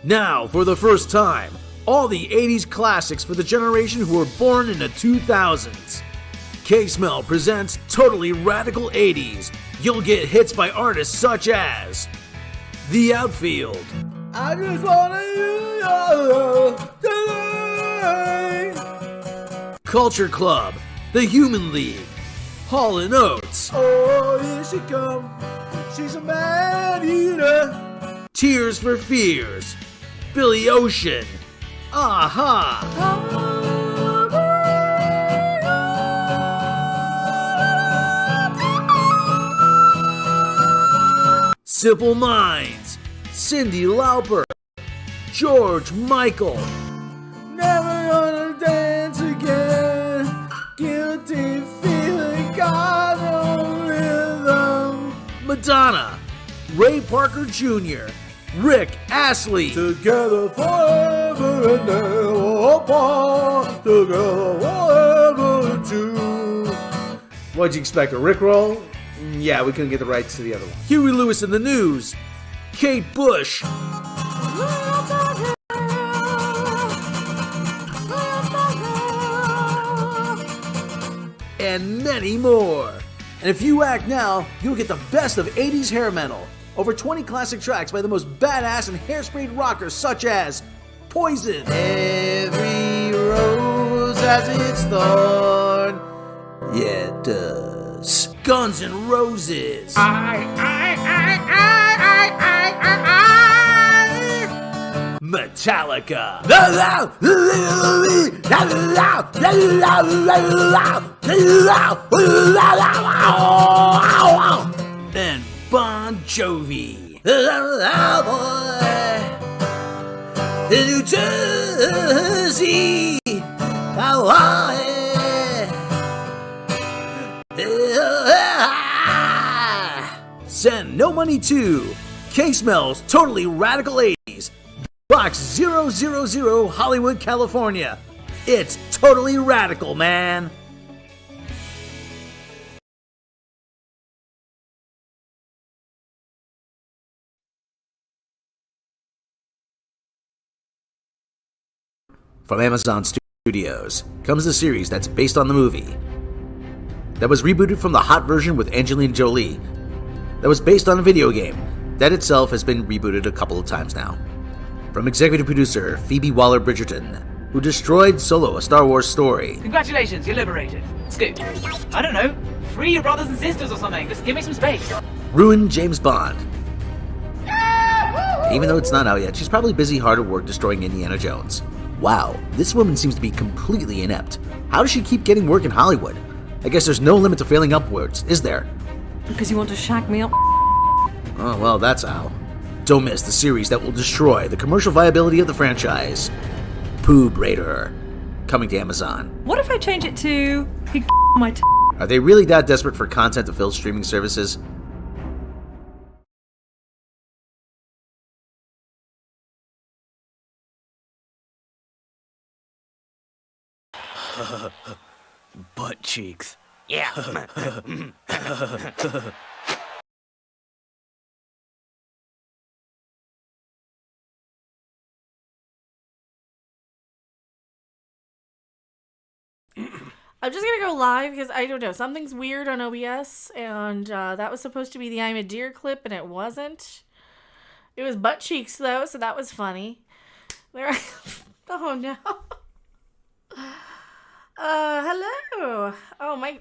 Now, for the first time, all the 80s classics for the generation who were born in the 2000s. K-Smell presents Totally Radical 80s. You'll get hits by artists such as The Outfield, I just wanna Culture Club, The Human League, Hall & Oates, oh, here she come. She's a man eater. Tears for Fears, Billy Ocean, Aha, Simple Minds, Cyndi Lauper, George Michael, Never gonna dance again. Guilty feeling, got no rhythm. Madonna, Ray Parker Jr., Rick Astley, Together forever and never apart. Together forever two. What'd you expect, a Rickroll? Yeah, we couldn't get the rights to the other one. Huey Lewis in the News, Kate Bush, and many more. And if you act now, you'll get the best of 80s hair metal. Over 20 classic tracks by the most badass and hairsprayed rockers such as Poison, Every rose has its thorn. yeah it does, Guns N' Roses, Metallica, and Bon Jovi. New Jersey. Send no money to K-Smell's Totally Radical 80s, Box 000, Hollywood, California. It's totally radical, man. From Amazon Studios comes the series that's based on the movie, that was rebooted from the hot version with Angelina Jolie, that was based on a video game, that itself has been rebooted a couple of times now. From executive producer Phoebe Waller-Bridgerton, who destroyed Solo, a Star Wars story. Congratulations, you're liberated. Scoop. I don't know. Free your brothers and sisters or something. Just give me some space. Ruined James Bond. Even though it's not out yet, she's probably busy hard at work destroying Indiana Jones. Wow, this woman seems to be completely inept. How does she keep getting work in Hollywood? I guess there's no limit to failing upwards, is there? Because you want to shag me up? Oh, well, that's how. Don't miss the series that will destroy the commercial viability of the franchise. Poob Raider. Coming to Amazon. What if I change it to he my Are they really that desperate for content to fill streaming services? Butt cheeks. Yeah. I'm just gonna go live because I don't know, something's weird on OBS, and that was supposed to be the I'm a Deer clip, and it wasn't. It was butt cheeks though, so that was funny. There, oh no. Hello. Oh my,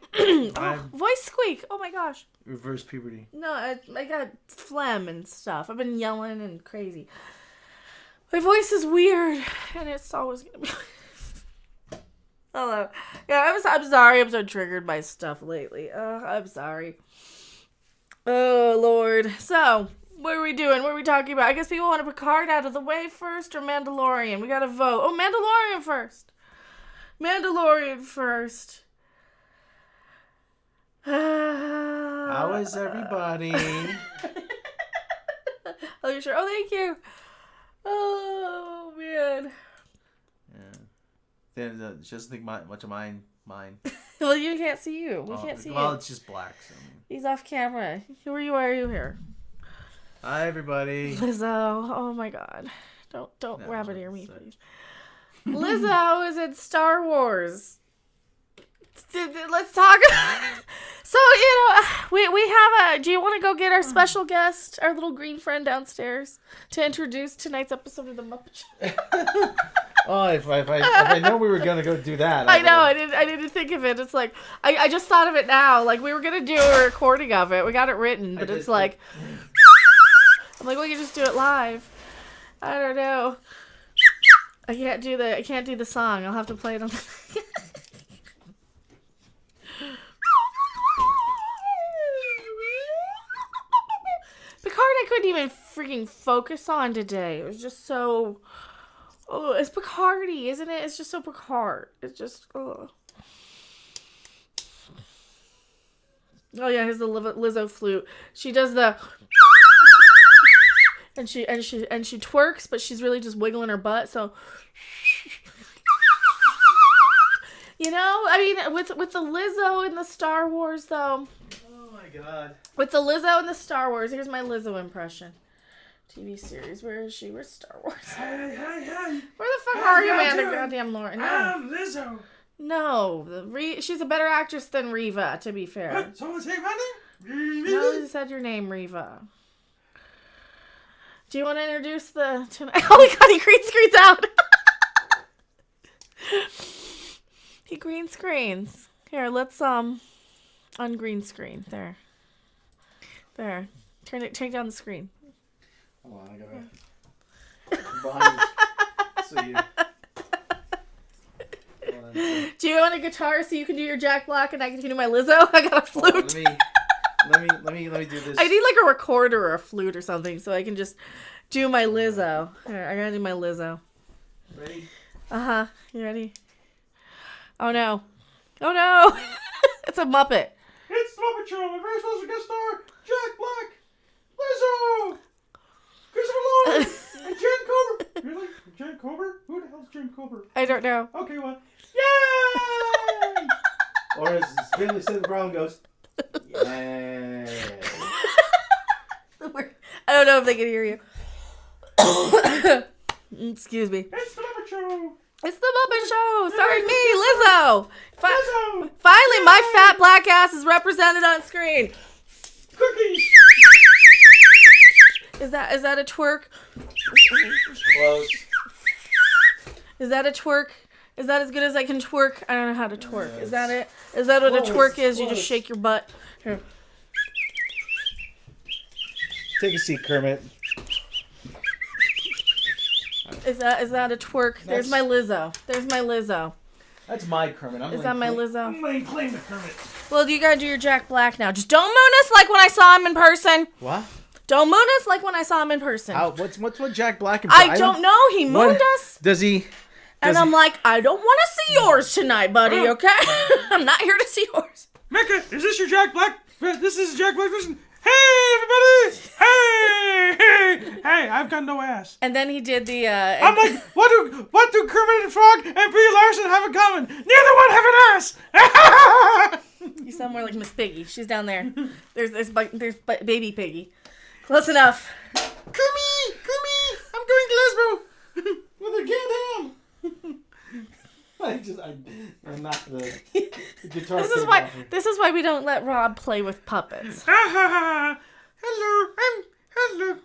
voice squeak. Oh my gosh. Reverse puberty. No, I got phlegm and stuff. I've been yelling and crazy. My voice is weird, and it's always gonna be. Hello. Yeah, I'm sorry. I'm so triggered by stuff lately. I'm sorry. Oh, Lord. So, what are we doing? What are we talking about? I guess people want Picard out of the way first or Mandalorian? We gotta vote. Oh, Mandalorian first. Mandalorian first. How is everybody? Oh, you're sure? Oh, thank you. Oh, man. Just think much of mine. Well, you can't see you. We can't see you. Well, it's just black. So. He's off camera. Who are you? Why are you here? Hi, everybody. Lizzo. Oh, my God. Don't No, rabbit ear me, sorry. please. Lizzo is in Star Wars. Let's talk about it. So, we have do you want to go get our special guest, our little green friend downstairs, to introduce tonight's episode of The Muppet Show? Oh, if I know we were gonna go do that. I know, I didn't think of it. It's like, I just thought of it now. Like, we were going to do a recording of it. We got it written, but it's like, I'm like, we can just do it live. I don't know. I can't do the song. I'll have to play it on Picard I couldn't even freaking focus on today. It was just so... Oh, it's Picardy, isn't it? It's just so Picard. It's just... Oh, yeah, here's the Lizzo flute. She does the... And she twerks, but she's really just wiggling her butt, so... You know, I mean, with the Lizzo in the Star Wars, though... Oh my god. With the Lizzo in the Star Wars, here's my Lizzo impression. TV series, where is she? Where's Star Wars? Hey. Where the fuck are you, Amanda? Goddamn Lauren. No. I'm Lizzo. No, she's a better actress than Reva, to be fair. What? Someone say my name? No, you said your name, Reva. Do you want to introduce the... Oh my god, he green screens out! He green screens. Here, let's, ungreen screen. There. Take down the screen. Hold on, I gotta combine so you. Hold on, Do you want a guitar so you can do your Jack Black and I can do my Lizzo? I got a flute. let me do this. I need like a recorder or a flute or something so I can just do my Lizzo. Here, I gotta do my Lizzo. Ready? Uh-huh. You ready? Oh no. Oh no! It's a Muppet. It's the Muppet Show. My very special guest star, Jack Black, Lizzo, Christopher Lloyd, and Jen Cover. Really? Jen Cover? Who the hell's Jen Cover? I don't know. Okay, well, yay! Or as Stanley St. Brown goes, yay! I don't know if they can hear you. Excuse me. It's the Muppet Show. It's the Muppet Show, starring me, Lizzo. Lizzo. Finally, my fat black ass is represented on screen. Cookies. Is that a twerk? Close. Is that a twerk? Is that as good as I can twerk? I don't know how to twerk. Is that it? Is that what a twerk is? You just shake your butt. Here. Take a seat, Kermit. Is that a twerk? There's my Lizzo. There's my Lizzo. That's my Kermit. Is that my Lizzo? I'm laying claim to Kermit. Well, you gotta do your Jack Black now. Just don't moon us like when I saw him in person. What? Don't moon us like when I saw him in person. What's what Jack Black? I don't know. He mooned us. Does he? And I'm like, I don't want to see yours tonight, buddy, okay? I'm not here to see yours. Mecca, is this your Jack Black? This is Jack Black version. Hey, everybody! Hey! I've got no ass. And then he did the, I'm like, what do Kermit the Frog and Brie Larson have in common? Neither one have an ass! You sound more like Miss Piggy. She's down there. There's baby Piggy. Close enough. Kermit! I'm going to Lesbo! With a canned ham! I'm not the guitar. This is why we don't let Rob play with puppets. Hello,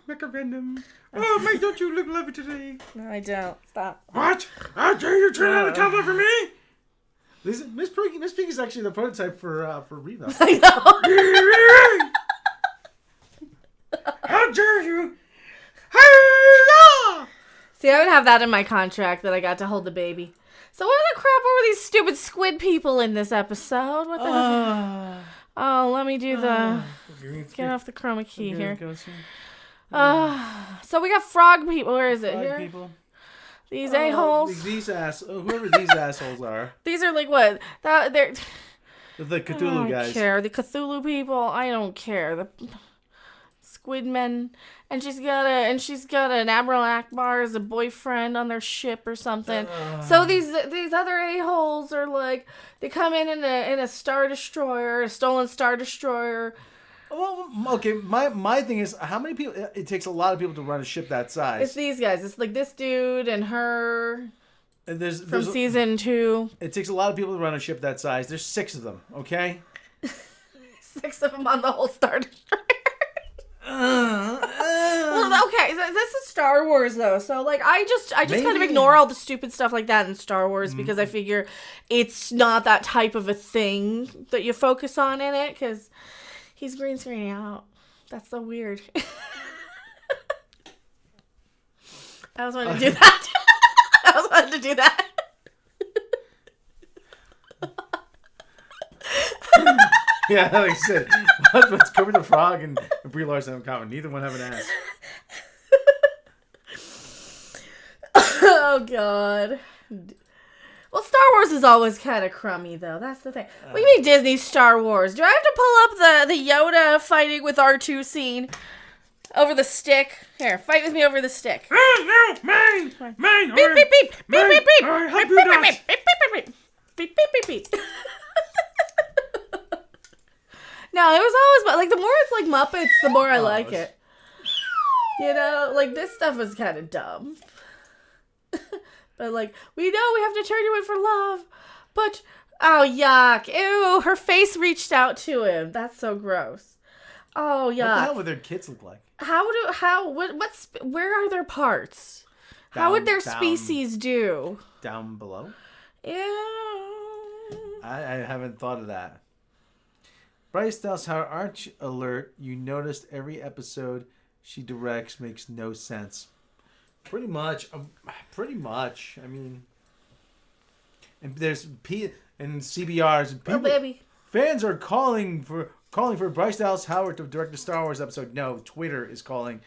Mecha Venom. Oh, Mike, don't you look lovely today? No, I don't. Stop. What? How dare you turn on the tablet for me? Miss Piggy's actually the prototype for Reva. I know. How dare you? Hi-ya! See, I would have that in my contract that I got to hold the baby. So what the crap were these stupid squid people in this episode? What the hell? Oh, let me do the... Get off the chroma key here. So we got frog people. Where is it? Frog Here? people. These a-holes? Whoever these assholes are. These are like what? They're... The Cthulhu guys. I don't care. The Cthulhu people, I don't care. The squid men. And she's got an Admiral Akbar as a boyfriend on their ship or something. So these other a-holes are like, they come in a Star Destroyer, a stolen Star Destroyer, Well, okay. My thing is, how many people? It takes a lot of people to run a ship that size. It's these guys. It's like this dude and her. And there's From season 2. It takes a lot of people to run a ship that size. There's 6 of them. Okay. 6 of them on the whole Star Destroyer. Well, okay, this is Star Wars though, so like I just kind of ignore all the stupid stuff like that in Star Wars because I figure it's not that type of a thing that you focus on in it because he's green screening out. That's so weird. I was wanting to do that. I was wanting to do that. Yeah, like I said, what's Kermit the Frog and Brie Larson have in common? Neither one have an ass. Oh, God. Well, Star Wars is always kind of crummy, though. That's the thing. What do you mean Disney Star Wars? Do I have to pull up the Yoda fighting with R2 scene over the stick? Here, fight with me over the stick. No, mine! Beep, beep, beep. Beep, beep, beep. Alright, Beep, beep, beep, beep. Beep, beep, beep. Beep, beep, beep, beep. No, it was always, like, the more it's like Muppets, the more I like it. You know, like, this stuff was kind of dumb. But, like, we know we have to turn you in for love. But, oh, yuck. Ew, her face reached out to him. That's so gross. Oh, yuck. What the hell would their kids look like? Where are their parts? How would their species do? Down below? Ew. I haven't thought of that. Bryce Dallas Howard, Arch Alert, you noticed every episode she directs makes no sense. Pretty much. I mean, and there's and CBRs. People, baby. Fans are calling for Bryce Dallas Howard to direct a Star Wars episode. No, Twitter is calling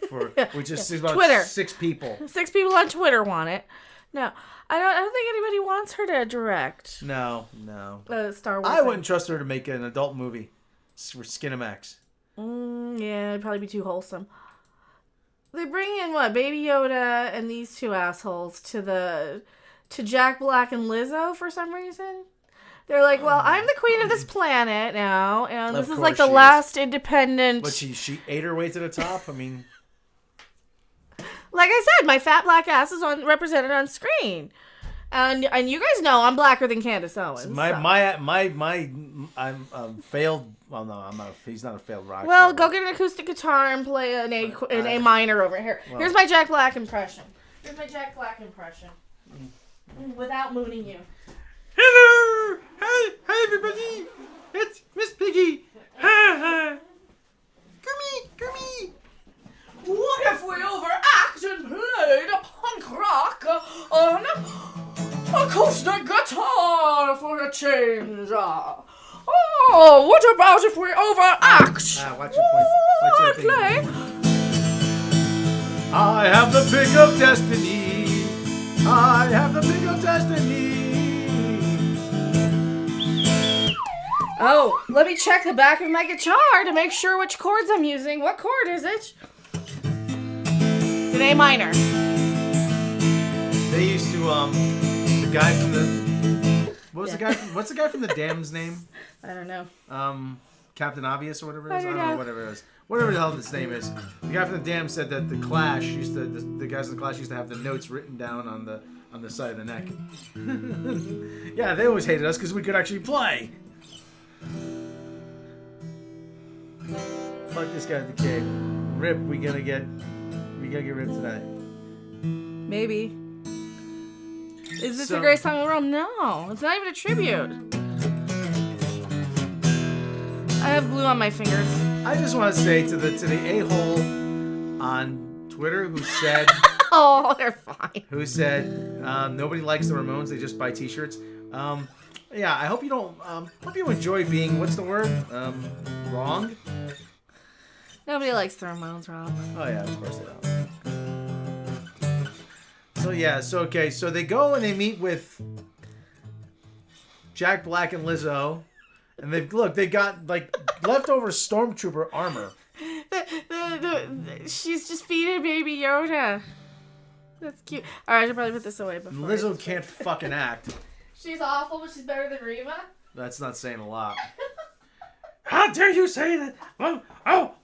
for, which is about Twitter. 6 people. 6 people on Twitter want it. No, I don't think anybody wants her to direct. No. Star Wars. I wouldn't trust her to make an adult movie for Skinamax. Yeah, it'd probably be too wholesome. They bring in what, Baby Yoda and these 2 assholes to Jack Black and Lizzo for some reason. They're like, well, I'm the queen of this planet now, and this is like the last independent. But she ate her way to the top. I mean, like I said, my fat black ass is represented on screen, and you guys know I'm blacker than Candace Owens. I'm failed. Well, no, I'm not. He's not a failed rock. Well, star, go get an acoustic guitar and play an A minor over here. Well, here's my Jack Black impression. Without mooning you. Hello! Hi everybody! It's Miss Piggy! Come here! What if we overact and played a punk rock on acoustic guitar for a change? Oh, what about if we overact? Watch your point. Play. I have the pick of destiny. I have the pick of destiny. Oh, let me check the back of my guitar to make sure which chords I'm using. What chord is it? It's an A minor. They used to, the guy from the... What's the guy from the Dam's name? I don't know. Captain Obvious or whatever it is? I don't know, whatever it is. Whatever the hell his name is. The guy from the Dam said that the Clash used to, the guys in the Clash used to have the notes written down on the side of the neck. Yeah, they always hated us because we could actually play. Fuck this guy at the cave. Rip, we gotta get ripped tonight. Maybe. Is this the greatest song in the world? No, it's not even a tribute. I have glue on my fingers. I just want to say to the a-hole on Twitter who said oh, they're fine. Who said nobody likes the Ramones, they just buy t-shirts. Yeah, I hope you don't hope you enjoy being, what's the word? Wrong? Nobody likes the Ramones, Rob. Oh yeah, of course they don't. So yeah, so they go and they meet with Jack Black and Lizzo, and they got like leftover stormtrooper armor. She's just feeding Baby Yoda. That's cute. All right, I should probably put this away before. Lizzo can't fucking act. She's awful, but she's better than Reva. That's not saying a lot. How dare you say that? Oh,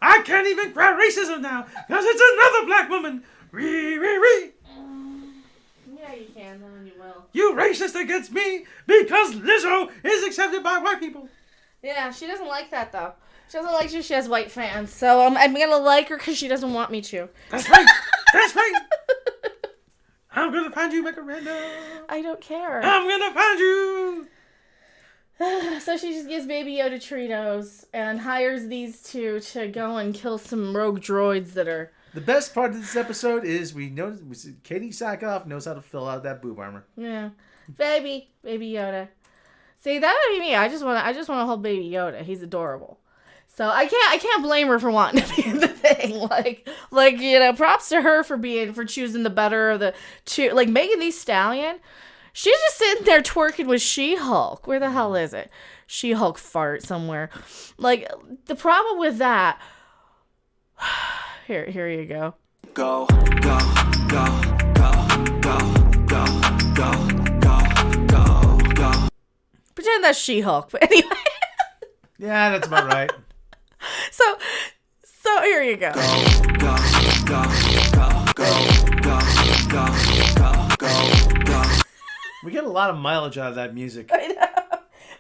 I can't even cry racism now because it's another black woman. Ree. Yeah, you can. Then you will. You racist against me because Lizzo is accepted by white people. Yeah, she doesn't like that though. She doesn't like she has white fans. So I'm gonna like her because she doesn't want me to. That's right. That's right. I'm gonna find you, Macarena. I don't care. I'm gonna find you. So she just gives Baby Yoda Cheetos and hires these two to go and kill some rogue droids that are... The best part of this episode is we see Katie Sackhoff knows how to fill out that boob armor. Yeah. Baby Yoda. See, that would be me. I just want to hold Baby Yoda. He's adorable. So I can't blame her for wanting to be in the thing. Like you know, props to her for choosing the better of the two. Like Megan Thee Stallion. She's just sitting there twerking with She-Hulk. Where the hell is it? She-Hulk fart somewhere. Like, the problem with that... Here you go. Go, go, go, go, go, go, go, go, go. Pretend that's She-Hulk, but anyway. Yeah, that's about right. So here you go. Go, go, go, go, go, go, go, go, go. We get a lot of mileage out of that music. I know.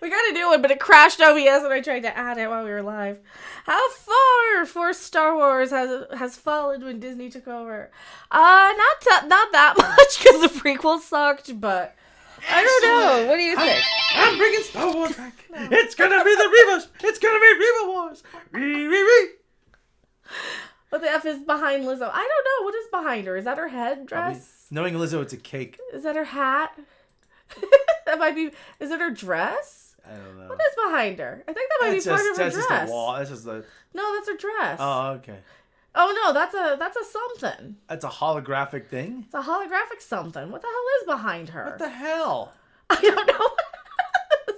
We got a new one, but it crashed OBS when I tried to add it while we were live. How far Force Star Wars has fallen when Disney took over? Not that much because the prequel sucked, but I don't know. What do you think? I'm bringing Star Wars back. No. It's gonna be the Reavers. It's gonna be Reaver Wars. Ree. What the F is behind Lizzo? I don't know. What is behind her? Is that her head dress? Knowing Lizzo, it's a cake. Is that her hat? That might be. Is it her dress? I don't know. What is behind her? I think that might be part of her dress. That's just a wall. That's just the. No, that's her dress. Oh, okay. Oh no, that's a something. That's a holographic thing. It's a holographic something. What the hell is behind her? What the hell? I don't know.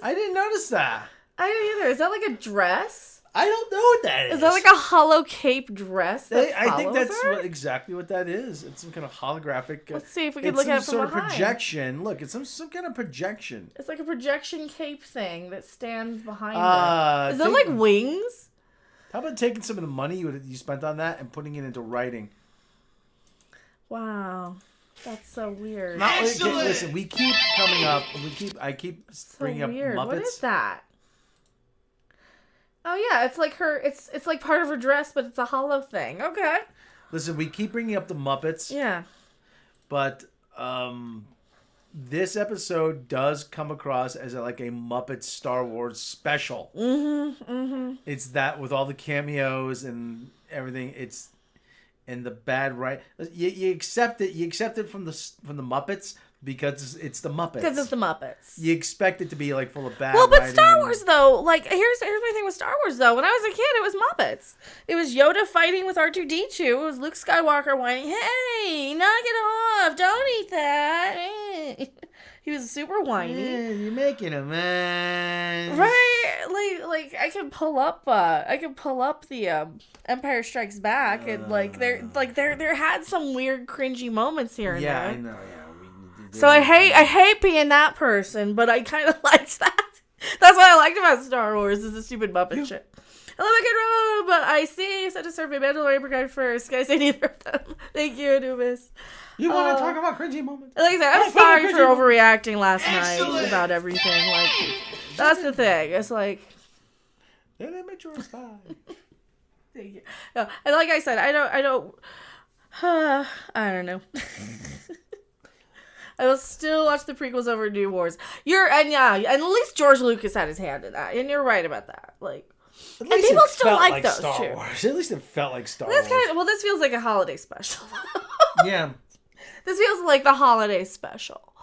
I didn't notice that. I didn't either. Is that like a dress? I don't know what that is. Is that like a hollow cape dress? I think that's her? exactly what that is. It's some kind of holographic. Let's see if we can look at it from some sort behind. of projection. Look, it's some kind of projection. It's like a projection cape thing that stands behind her. Is it like wings? How about taking some of the money you spent on that and putting it into writing? Wow, that's so weird. Listen, we keep coming up. I keep bringing up Muppets. What is that? Oh yeah, it's like her. It's like part of her dress, but it's a hollow thing. Okay. Listen, we keep bringing up the Muppets. Yeah. But this episode does come across as a Muppet Star Wars special. It's that with all the cameos and everything. It's and the bad right. You accept it. You accept it from the Muppets. Because it's the Muppets. Because it's the Muppets. You expect it to be full of bad. Well, but Star Wars though, here's my thing with Star Wars though. When I was a kid, it was Muppets. It was Yoda fighting with R2-D2. It was Luke Skywalker whining, "Hey, knock it off! Don't eat that!" He was super whiny. Yeah, you're making a man. Right? Like I can pull up the Empire Strikes Back, and there had some weird cringy moments here and there. Yeah, I know. Yeah. So I hate being that person, but I kind of liked that. That's what I liked about Star Wars is the stupid Muppet shit. I love a good road, but I see you said to serve a Mandalorian Picard first. Can I say neither of them? Thank you, Anubis. You want to talk about cringy moments? Like I said, I'm sorry for overreacting last night about everything. That's the thing. It's like... They made sure it's fine. Thank you. No, and like I said, I don't know. I will still watch the prequels over New Wars. And at least George Lucas had his hand in that, and you're right about that. And people still like those Star too. Wars. At least it felt like Star Wars. This feels like a holiday special. Yeah. This feels like the holiday special.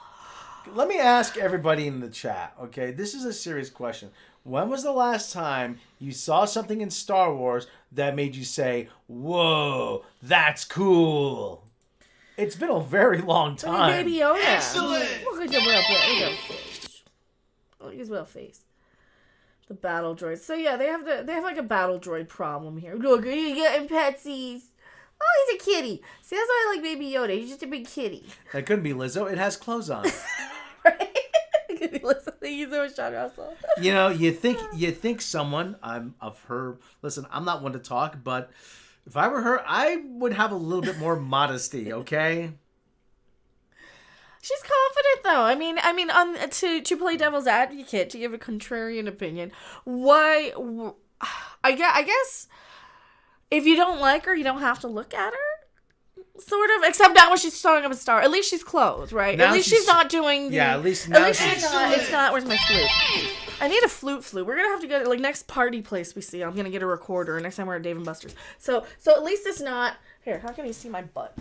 Let me ask everybody in the chat, okay? This is a serious question. When was the last time you saw something in Star Wars that made you say, "Whoa, that's cool"? It's been a very long time. Baby Yoda. Excellent. Look at his little face. The battle droids. So yeah, they have a battle droid problem here. Look, are you getting Petsies? Oh, he's a kitty. See, that's why I like Baby Yoda. He's just a big kitty. That couldn't be Lizzo. It has clothes on. Right? Listen, thank you so much, John Russell. You know, you think someone of her. Listen, I'm not one to talk, but if I were her, I would have a little bit more modesty. Okay. She's confident, though. I mean, to play devil's advocate, to give a contrarian opinion, why? I guess if you don't like her, you don't have to look at her. Sort of, except now when she's showing up a star. At least she's clothed, right? Now at least she's not doing. At least now she's not. It's not. Where's my flute? I need a flute. We're gonna have to go to, like, next party place we see. I'm gonna get a recorder next time we're at Dave and Buster's. So at least it's not. Here, how can you see my butt?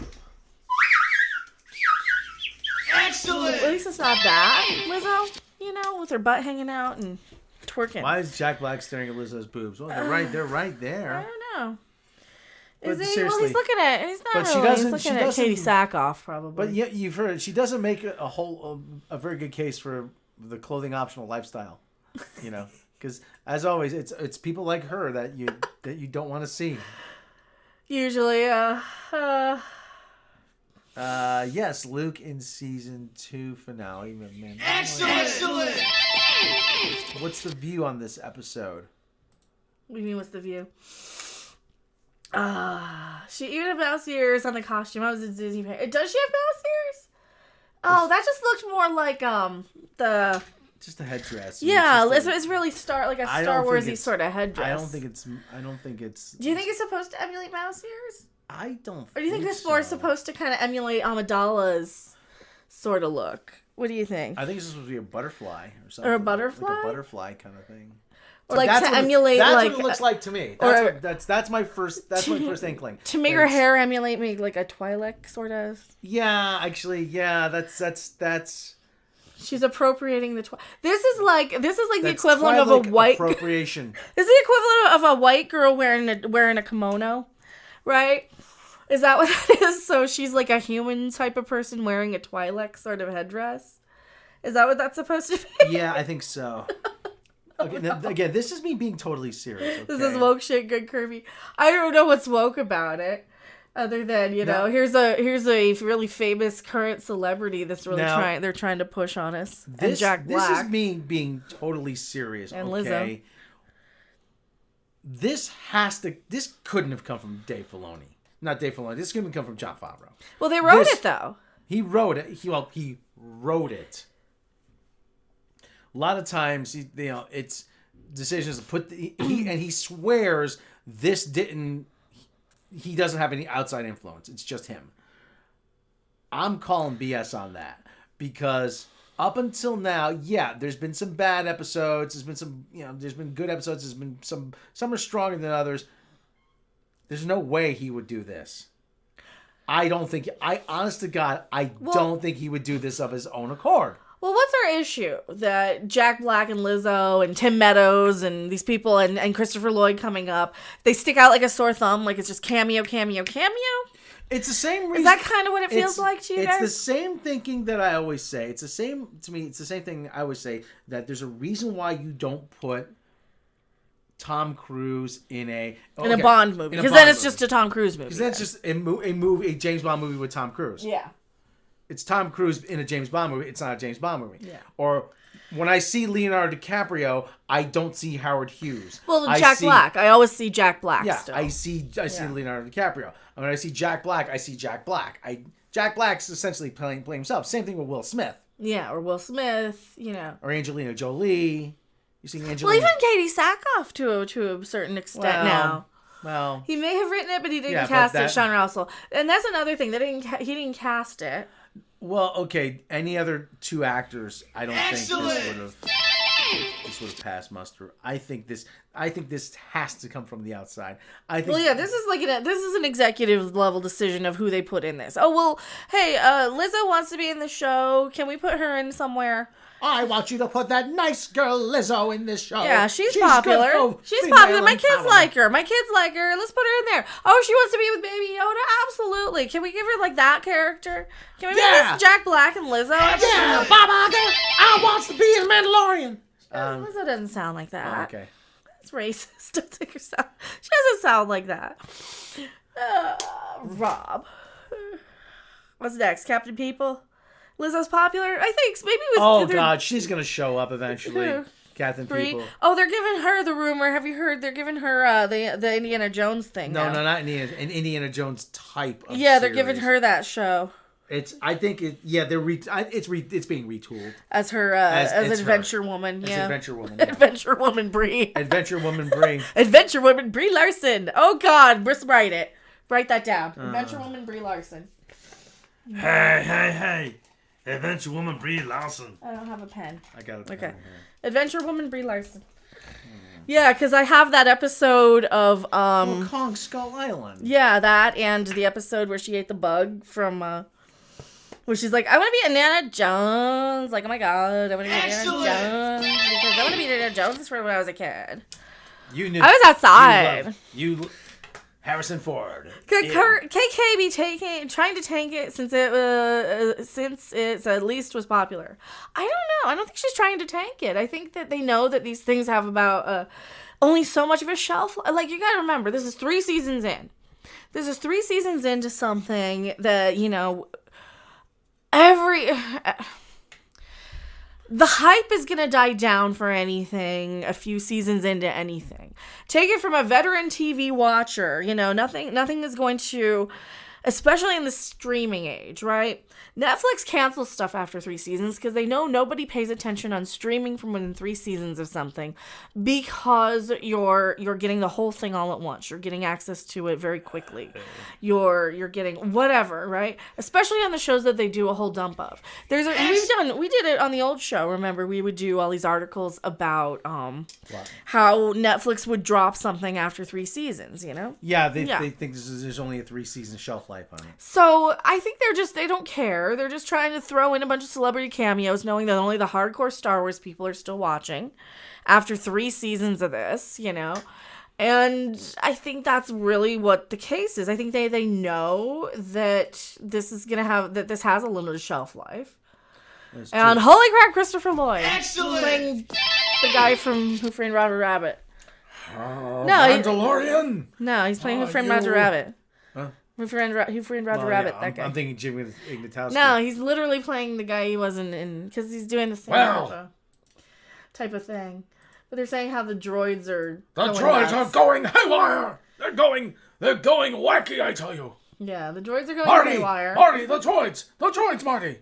Excellent! At least it's not that, Lizzo. You know, with her butt hanging out and twerking. Why is Jack Black staring at Lizzo's boobs? Well, they're right I there. don't know. But Is he? seriously, Well, he's looking at. He's not but she really. doesn't- He's she looking at doesn't- Katie Sackhoff, probably. But yeah, you've heard she doesn't make a very good case for the clothing optional lifestyle. You know, because as always, it's people like her that you don't want to see. Usually, Yes, Luke in season 2 finale. Man, Excellent! what's the view on this episode? What do you mean, what's the view? She even had mouse ears on the costume. I was a Disney fan. Does she have mouse ears? Oh, that just looked more like the. Just a headdress. Yeah, It's it's really Star I Star don't think Warsy it's- sort of headdress. I don't think it's. Do you think it's supposed to emulate mouse ears, I don't. or do you think it's more supposed to kind of emulate Amidala's sort of look? What do you think? I think it's supposed to be a butterfly or something. Or a butterfly? Like a butterfly kind of thing. Or like That's to what emulate, that's like what it looks like to me. or- That's my first inkling. to make her hair emulate me like a Twi'lek sort of. Yeah, actually, yeah. That's She's appropriating the This is like the that's equivalent of a Twi'lek white. appropriation. This is the equivalent of a white girl wearing a kimono, right? Is that what that is? So she's like a human type of person wearing a Twi'lek sort of headdress. Is that what that's supposed to be? Yeah, I think so. Okay, again, this is me being totally serious. Okay? This is woke shit, good Kirby. I don't know what's woke about it, other than here's a really famous current celebrity that's really they're trying to push on us. And Jack Black. This is me being totally serious. And okay? This couldn't have come from Dave Filoni. Not Dave Filoni. This couldn't come from Jon Favreau. Well, they wrote it though. He wrote it. He wrote it. A lot of times, it's decisions to put he swears this didn't. He doesn't have any outside influence. It's just him. I'm calling BS on that because up until now, yeah, there's been some bad episodes. There's been some, there's been good episodes. There's been some are stronger than others. There's no way he would do this. Honest to God, don't think he would do this of his own accord. Well, what's our issue? That Jack Black and Lizzo and Tim Meadows and these people and Christopher Lloyd coming up, they stick out like a sore thumb, like it's just cameo. It's the same reason. Is that kind of what it feels like to you guys? It's the same thinking that I always say. It's the same, to me, it's the same thing I always say, that there's a reason why you don't put Tom Cruise in a Bond movie. Because then it's just a Tom Cruise movie. Because that's just a James Bond movie with Tom Cruise. Yeah. It's Tom Cruise in a James Bond movie. It's not a James Bond movie. Yeah. Or when I see Leonardo DiCaprio, I don't see Howard Hughes. Well, Jack Black. I always see Jack Black. Yeah, still. I see Leonardo DiCaprio. When I see Jack Black, I see Jack Black. Jack Black's essentially playing himself. Same thing with Will Smith. Yeah, or Will Smith. Or Angelina Jolie. You see Angelina. Well, even Katie Sackhoff to a certain extent now. Well, he may have written it, but he didn't cast it. Sean Russell, and that's another thing. He didn't cast it. Well, okay. Any other two actors, I don't think this would have passed muster. I think this has to come from the outside. This is an executive level decision of who they put in this. Oh well, hey, Lizzo wants to be in the show. Can we put her in somewhere? I want you to put that nice girl Lizzo in this show. Yeah, she's popular. She's popular. My kids like her. Let's put her in there. Oh, she wants to be with Baby Yoda? Absolutely. Can we give her like that character? Can we make this Jack Black and Lizzo? Yeah, Baba, I wants to be in Mandalorian. Lizzo doesn't sound like that. Oh, okay. That's racist. Don't take her sound. She doesn't sound like that. Rob. What's next? Captain People? Lizzo's popular. I think maybe it was. Oh God, she's gonna show up eventually. Who? Captain Bree? People. Oh, they're giving her the rumor. Have you heard? They're giving her the Indiana Jones thing. No, now. no, not an Indiana Jones type of Yeah, they're series. giving her that show I think it. Yeah, it's being retooled as her As as her. Adventure Woman. as Yeah, Adventure Woman. Yeah. Adventure Woman Bree. Adventure Woman Brie. Adventure Woman Brie Larson. Oh God, just write it. Write that down. Adventure Woman Brie Larson. Hey! Adventure Woman Brie Larson. I don't have a pen. I got it. Okay. Adventure Woman Brie Larson. Yeah, because I have that episode of Kong Skull Island. yeah, that and the episode where she ate the bug from where she's like, I want to be Indiana Jones. Like, oh my God, I want to be Indiana Jones because I want to be Indiana Jones from when I was a kid. You knew. I was outside. Harrison Ford. Could KK be trying to tank it since it's at least was popular? I don't know. I don't think she's trying to tank it. I think that they know that these things have about only so much of a shelf. Like, you gotta remember, this is 3 seasons in. This is 3 seasons into something that, you know, the hype is going to die down for anything a few seasons into anything. Take it from a veteran TV watcher, you know, nothing is going to, especially in the streaming age, right? Netflix cancels stuff after 3 seasons because they know nobody pays attention on streaming from within 3 seasons of something because you're getting the whole thing all at once. You're getting access to it very quickly. You're getting whatever, right? Especially on the shows that they do a whole dump of. We did it on the old show. Remember, we would do all these articles about how Netflix would drop something after 3 seasons, you know? Yeah, they think there's only a 3-season shelf life on it. So I think they don't care. They're just trying to throw in a bunch of celebrity cameos, knowing that only the hardcore Star Wars people are still watching after 3 seasons of this, you know? And I think that's really what the case is. I think they know that this has a limited shelf life. And holy crap, Christopher Lloyd. Excellent! Playing the guy from Who Framed Roger Rabbit. Mandalorian? No, he's playing Who Framed Roger Rabbit. Huh? Who Framed Roger Rabbit, that guy. I'm thinking Jimmy Ignatowski. No, he's literally playing the guy he wasn't in, because he's doing the same type of thing. But they're saying how the droids are going haywire! They're going wacky, I tell you! Yeah, the droids are going haywire. Marty, the droids, Marty!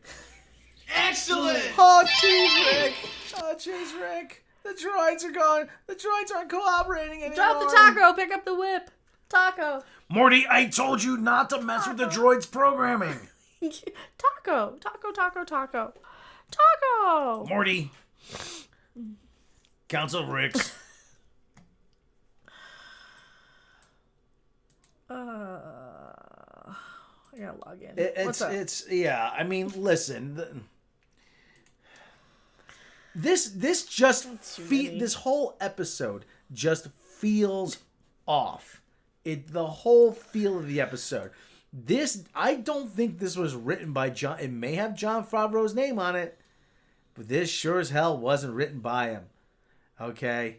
Excellent! Oh, jeez, Rick. The droids aren't cooperating anymore. Drop the taco, pick up the whip. Taco. Morty, I told you not to mess with the droids' programming. Taco. Morty. Council Ricks. I gotta log in. What's up? I mean, listen. This whole episode just feels off. The whole feel of the episode. I don't think this was written by John. It may have Jon Favreau's name on it, but this sure as hell wasn't written by him. Okay?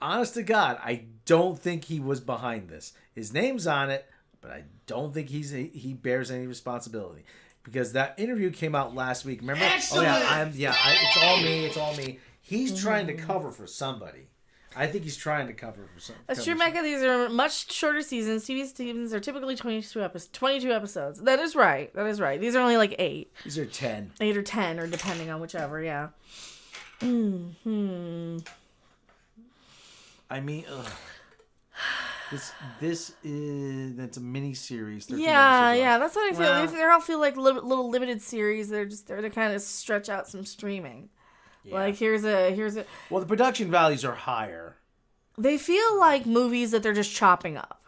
Honest to God, I don't think he was behind this. His name's on it, but I don't think he bears any responsibility. Because that interview came out last week. Remember? Excellent. It's all me. He's trying to cover for somebody. I think he's trying to cover for something. That's true, Mecca. These are much shorter seasons. TV seasons are typically 22 episodes. That is right. These are only like 8. These are 10. 8 or 10, or depending on whichever, yeah. I mean, that's a mini series. Yeah, that's what I feel. They all feel like little limited series. They're there to kind of stretch out some streaming. Yeah. Like here's a. Well, the production values are higher. They feel like movies that they're just chopping up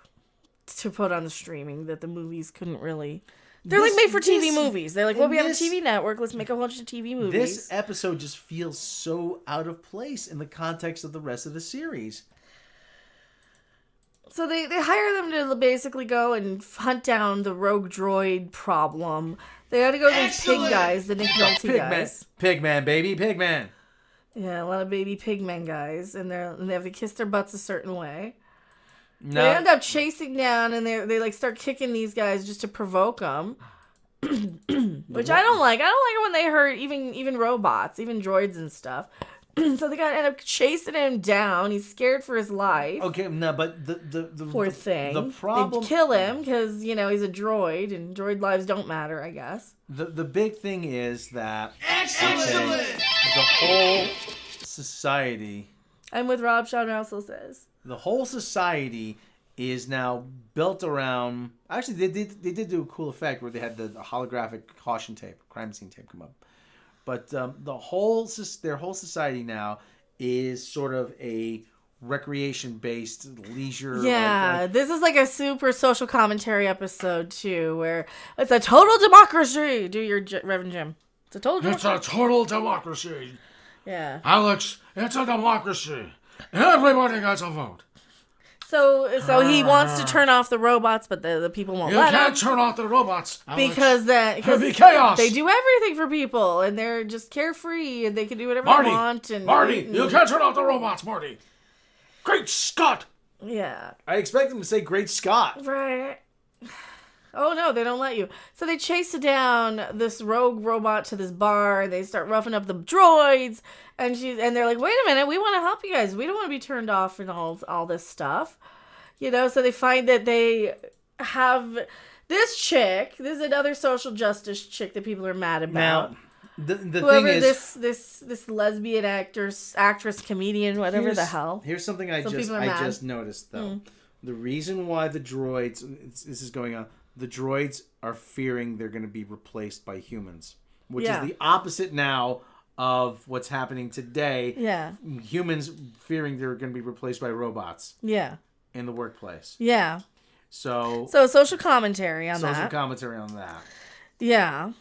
to put on the streaming that the movies couldn't really. They're like made for TV movies. They're like, well, we have a TV network. Let's make a bunch of TV movies. This episode just feels so out of place in the context of the rest of the series. So they hire them to basically go and hunt down the rogue droid problem. They got to go to these pig guys, the Nick Nolte guys. Pigman, baby, Pigman. Yeah, a lot of baby pigmen guys, and they have to kiss their butts a certain way. No. They end up chasing down, and they like start kicking these guys just to provoke them. Which I don't like. I don't like it when they hurt even robots, even droids and stuff. So they gotta end up chasing him down. He's scared for his life. Okay, no, but the Poor thing. The problem. They kill him because he's a droid, and droid lives don't matter, I guess. The big thing is that the whole society. I'm with Rob. Sean also says The whole society is now built around. Actually, they did do a cool effect where they had the holographic caution tape, crime scene tape come up. But their whole society now is sort of a recreation-based leisure. Yeah, this is like a super social commentary episode too, where it's a total democracy. Do your Reverend Jim. It's a total democracy. It's a total democracy. Yeah. Alex, it's a democracy. Everybody gets a vote. So he wants to turn off the robots, but the people won't You let him. can't turn off the robots, Alex. Because It'll be chaos. They do everything for people, and they're just carefree, and they can do whatever Marty, they want. And Marty, you can't turn off the robots, Marty. Great Scott! Yeah. I expect them to say "Great Scott." Right. Oh no, they don't let you. So they chase down this rogue robot to this bar. They start roughing up the droids, and they're like, "Wait a minute, we want to help you guys. We don't want to be turned off and all this stuff." So they find that they have this chick. This is another social justice chick that people are mad about. Now, the Whoever thing is, this lesbian actress, comedian, whatever the hell. Here's something I just noticed though. The reason why the droids this is going on. The droids are fearing they're going to be replaced by humans, which is the opposite now of what's happening today. Yeah. Humans fearing they're going to be replaced by robots. Yeah. In the workplace. Yeah. So social commentary on that. Social commentary on that. Yeah.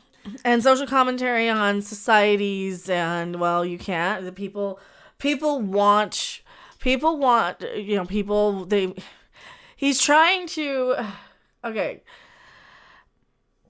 And social commentary on societies and, well, you can't. The people want, he's trying to, okay.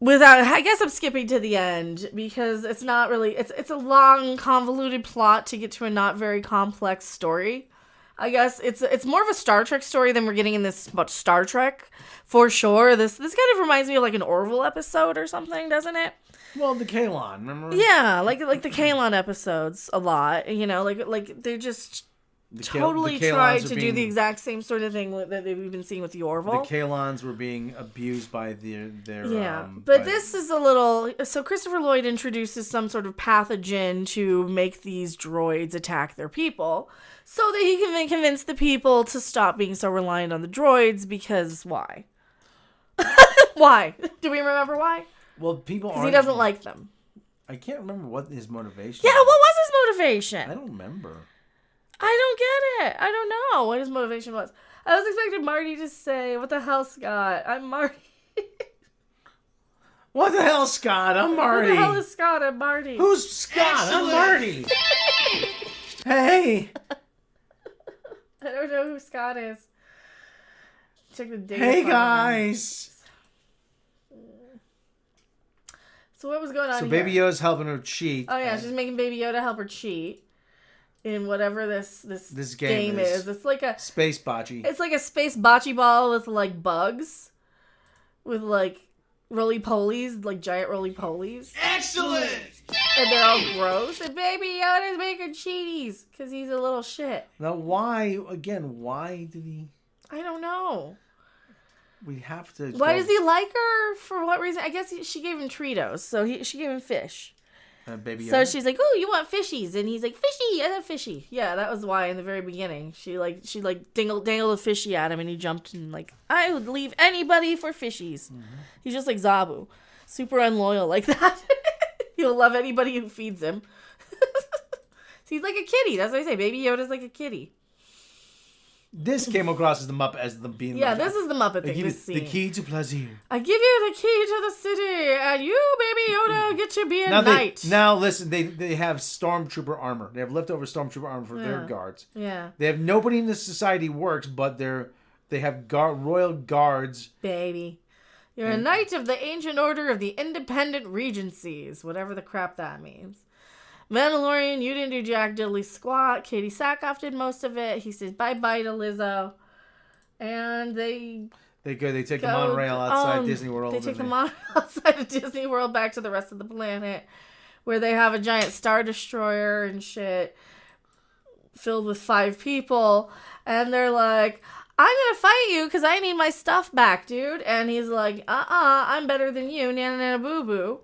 I guess I'm skipping to the end because it's not really, it's a long, convoluted plot to get to a not very complex story. I guess it's more of a Star Trek story than we're getting in this much Star Trek, for sure. This kind of reminds me of like an Orville episode or something, doesn't it? Well, the Kalon, remember? Yeah, like the Kalon episodes a lot. Like they just totally tried to do the exact same sort of thing that we've been seeing with the Orville. The Kalons were being abused by their but this is a little. So Christopher Lloyd introduces some sort of pathogen to make these droids attack their people, so that he can convince the people to stop being so reliant on the droids. Because why? Why? Do we remember why? Well, people because he doesn't like them. I can't remember what his motivation. Yeah, what was his motivation? I don't remember. I don't get it. I don't know what his motivation was. I was expecting Marty to say, "What the hell, Scott? I'm Marty." What the hell, Scott? I'm Marty. Who the hell is Scott? I'm Marty. Who's Scott? I'm Marty. Hey. I don't know who Scott is. Check the date. Hey, guys. So what was going on So here? Baby Yoda's helping her cheat. Oh yeah, she's making Baby Yoda help her cheat in whatever this game is. It's like a space bocce. It's like a space bocce ball with like bugs, with like roly-polies, like giant roly-polies. Excellent! And they're all gross. And Baby Yoda's making cheaties because he's a little shit. Now, why did he... I don't know. We have to... Why does he like her? For what reason? I guess she gave him Treatos, so she gave him fish. Baby Yoda? So she's like, "Oh, you want fishies?" And he's like, "Fishy, I have fishy." Yeah, that was why in the very beginning she dangled a fishy at him, and he jumped and like, "I would leave anybody for fishies." Mm-hmm. He's just like Zabu, super unloyal like that. He'll love anybody who feeds him. He's like a kitty. That's what I say. Baby Yoda's like a kitty. This came across as the Muppet, as the being. Yeah, this is the Muppet thing. The key to plaisir. I give you the key to the city, and you, Baby Yoda, get to be a knight. Now listen, they have stormtrooper armor. They have leftover stormtrooper armor for their guards. Yeah. They have nobody in this society works, but they have royal guards. Baby. You're a knight of the ancient order of the independent regencies, whatever the crap that means. Mandalorian, you didn't do jack diddly squat. Katie Sackhoff did most of it. He says bye-bye to Lizzo. And they They go. They take the go- monorail outside Disney World. They take and the monorail outside of Disney World back to the rest of the planet, where they have a giant Star Destroyer and shit filled with 5 people, and they're like, I'm gonna fight you because I need my stuff back, dude. And he's like, I'm better than you, nana nana boo boo.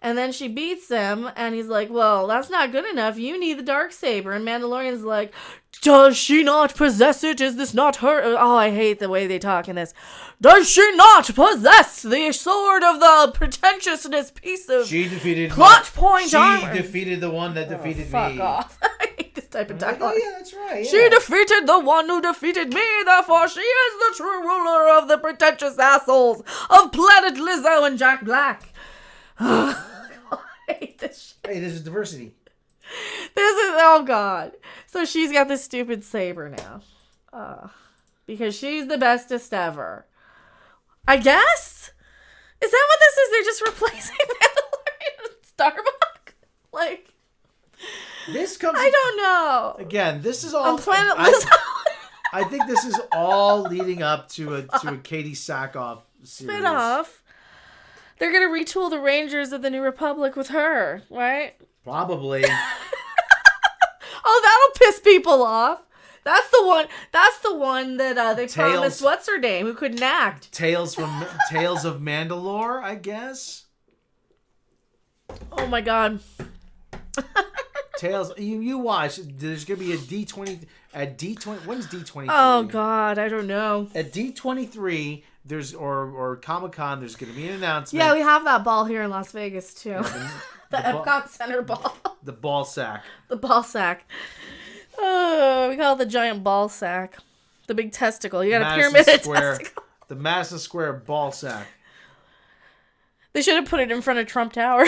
And then she beats him, and he's like, well, that's not good enough. You need the Darksaber. And Mandalorian's like, does she not possess it? Is this not her? Oh, I hate the way they talk in this. Does she not possess the sword of the pretentiousness piece of she defeated plot point She armor? defeated the one that defeated Fuck me. off. I hate this type of I'm like, dialogue. oh yeah, that's right. She defeated the one who defeated me, therefore she is the true ruler of the pretentious assholes of Planet Lizzo and Jack Black. I hate this shit. Hey, this is diversity. This is, oh god. So she's got this stupid saber now. Because she's the bestest ever. I guess? Is that what this is? They're just replacing Mandalorian with Starbuck? Like, This comes. I don't know. Again, this is all. On Planet Lizzo. I think this is all leading up to a Katie Sackhoff series. Spit off. They're gonna retool the Rangers of the New Republic with her, right? Probably. Oh, that'll piss people off. That's the one. That's the one that they promised. What's her name? Who couldn't act? Tales of Mandalore, I guess. Oh my god. Tales. You watch. There's gonna be a D20 at D20. When's D23? Oh god, I don't know. At D23, there's or Comic-Con. There's gonna be an announcement. Yeah, we have that ball here in Las Vegas too. The ball- Epcot Center ball. The ball sack. The ball sack. Oh, we call it the giant ball sack. The big testicle. You got a pyramid testicle. The Madison Square ball sack. They should have put it in front of Trump Tower.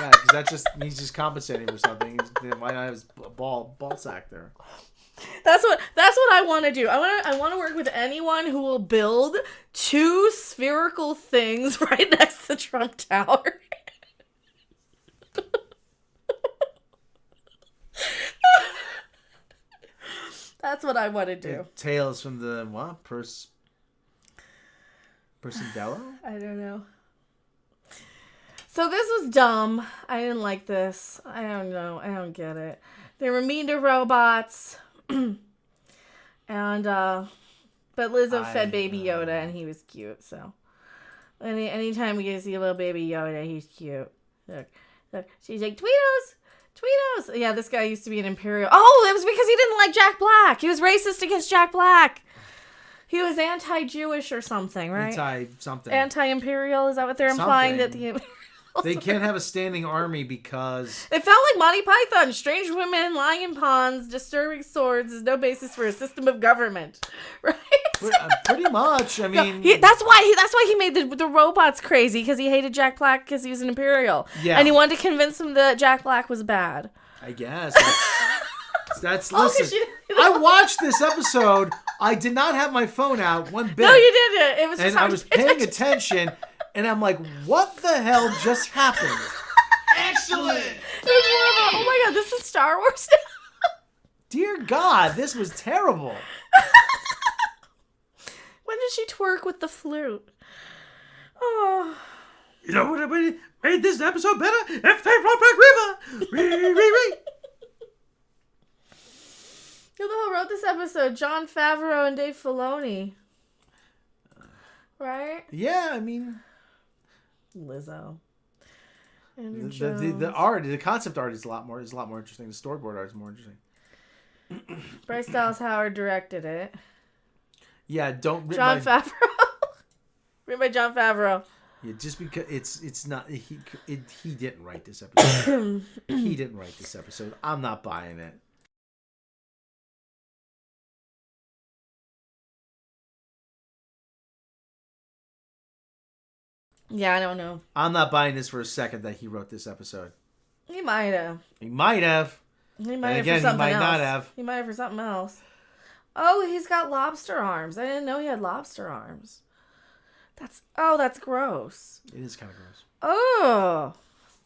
Yeah, because he's just compensating for something. Why not have his ball sack there? That's what I want to do. I want to work with anyone who will build 2 spherical things right next to Trump Tower. That's what I want to do. Tales from the what? Persendello? I don't know. So this was dumb. I didn't like this. I don't know. I don't get it. They were mean to robots. And but Lizzo fed Baby Yoda and he was cute, so anytime we get to see a little Baby Yoda, he's cute. Look. She's like, Tweetos! Yeah, this guy used to be an Imperial. Oh, it was because he didn't like Jack Black. He was racist against Jack Black. He was anti-Jewish or something, right? Anti-something. Anti-Imperial, is that what they're implying? That the they can't have a standing army because... It felt like Monty Python. Strange women lying in ponds, disturbing swords is no basis for a system of government. Right? Pretty much. I mean... That's why he made the robots crazy, because he hated Jack Black because he was an Imperial. Yeah. And he wanted to convince them that Jack Black was bad. I guess. That's listen. I watched this episode. I did not have my phone out one bit. No, you didn't. It was just and I was paying attention. And I'm like, what the hell just happened? Excellent! It was more of a, oh my god, this is Star Wars now? Dear God, this was terrible. When did she twerk with the flute? Oh. You know what made this episode better? If they brought back Riva! Ree. Who the hell wrote this episode? Jon Favreau and Dave Filoni. Right? Yeah, I mean... Lizzo. The art, the concept art is a lot more interesting. The storyboard art is more interesting. Bryce Dallas Howard directed it. Yeah, don't Jon Favreau. Written by Jon Favreau. Yeah, just because it's not he didn't write this episode. He didn't write this episode. I'm not buying it. Yeah, I don't know. I'm not buying this for a second that he wrote this episode. He might have. He might have. He might have again, for something he might else. not have. He might have for something else. Oh, he's got lobster arms. I didn't know he had lobster arms. That's gross. It is kind of gross. Oh,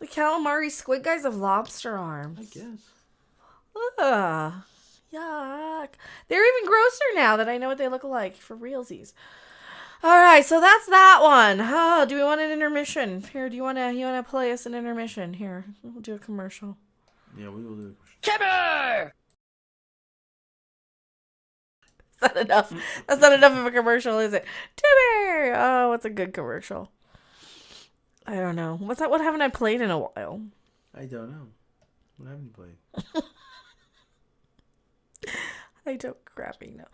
the calamari squid guys have lobster arms. I guess. Ugh. Yuck. They're even grosser now that I know what they look like for realsies. All right, so that's that one. Oh, do we want an intermission? Here, you wanna play us an intermission? Here, we'll do a commercial. Yeah, we will do. Timber! That's not enough. That's not enough of a commercial, is it? Timber! Oh, what's a good commercial? I don't know. What's that? What haven't I played in a while? I don't know. What haven't you played? I don't crappy know.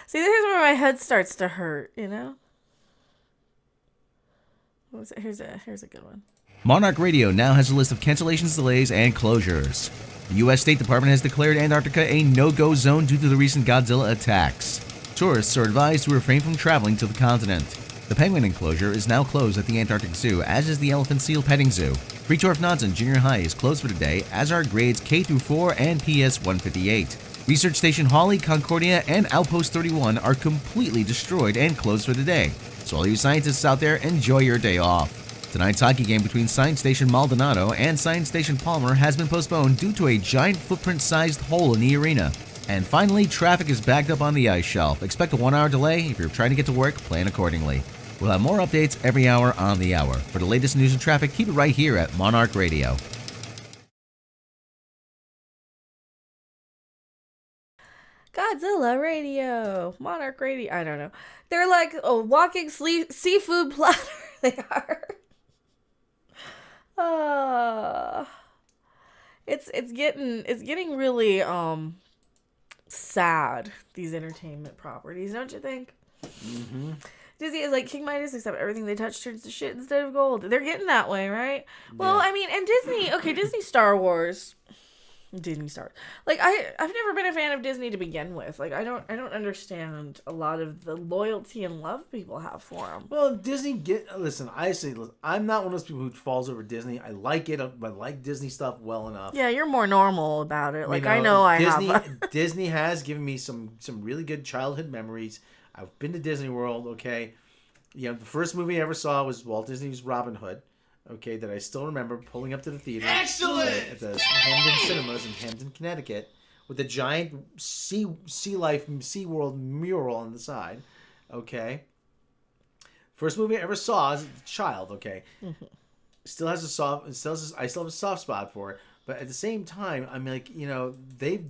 See, here's where my head starts to hurt, you know? What was it? Here's a good one. Monarch Radio now has a list of cancellations, delays, and closures. The U.S. State Department has declared Antarctica a no-go zone due to the recent Godzilla attacks. Tourists are advised to refrain from traveling to the continent. The penguin enclosure is now closed at the Antarctic Zoo, as is the elephant seal petting zoo. Friedtorf Nansen Junior High is closed for today, as are grades K through 4 and PS 158. Research Station Hawley, Concordia, and Outpost 31 are completely destroyed and closed for the day. So all you scientists out there, enjoy your day off. Tonight's hockey game between Science Station Maldonado and Science Station Palmer has been postponed due to a giant footprint-sized hole in the arena. And finally, traffic is backed up on the ice shelf. Expect a 1-hour delay. If you're trying to get to work, plan accordingly. We'll have more updates every hour on the hour. For the latest news and traffic, keep it right here at Monarch Radio. Godzilla Radio. Monarch Radio. I don't know. They're like a walking seafood platter. They are. It's getting really sad, these entertainment properties, don't you think? Mm-hmm. Disney is like King Midas, except everything they touch turns to shit instead of gold. They're getting that way, right? Well, Yeah. I mean, and Disney Star Wars. Disney Star. Like I've never been a fan of Disney to begin with. Like I don't understand a lot of the loyalty and love people have for them. Well, Disney listen. I'm not one of those people who falls over Disney. I like it. I like Disney stuff well enough. Yeah, you're more normal about it. Like You know, I Disney, have. Disney has given me some really good childhood memories. I've been to Disney World. Okay, the first movie I ever saw was Walt Disney's Robin Hood. Okay, that I still remember pulling up to the theater. Excellent! At the Hamden Cinemas in Hamden, Connecticut, with a giant Sea Life, SeaWorld mural on the side. Okay. First movie I ever saw as a child. Okay. Mm-hmm. I still have a soft spot for it, but at the same time, I'm like, they've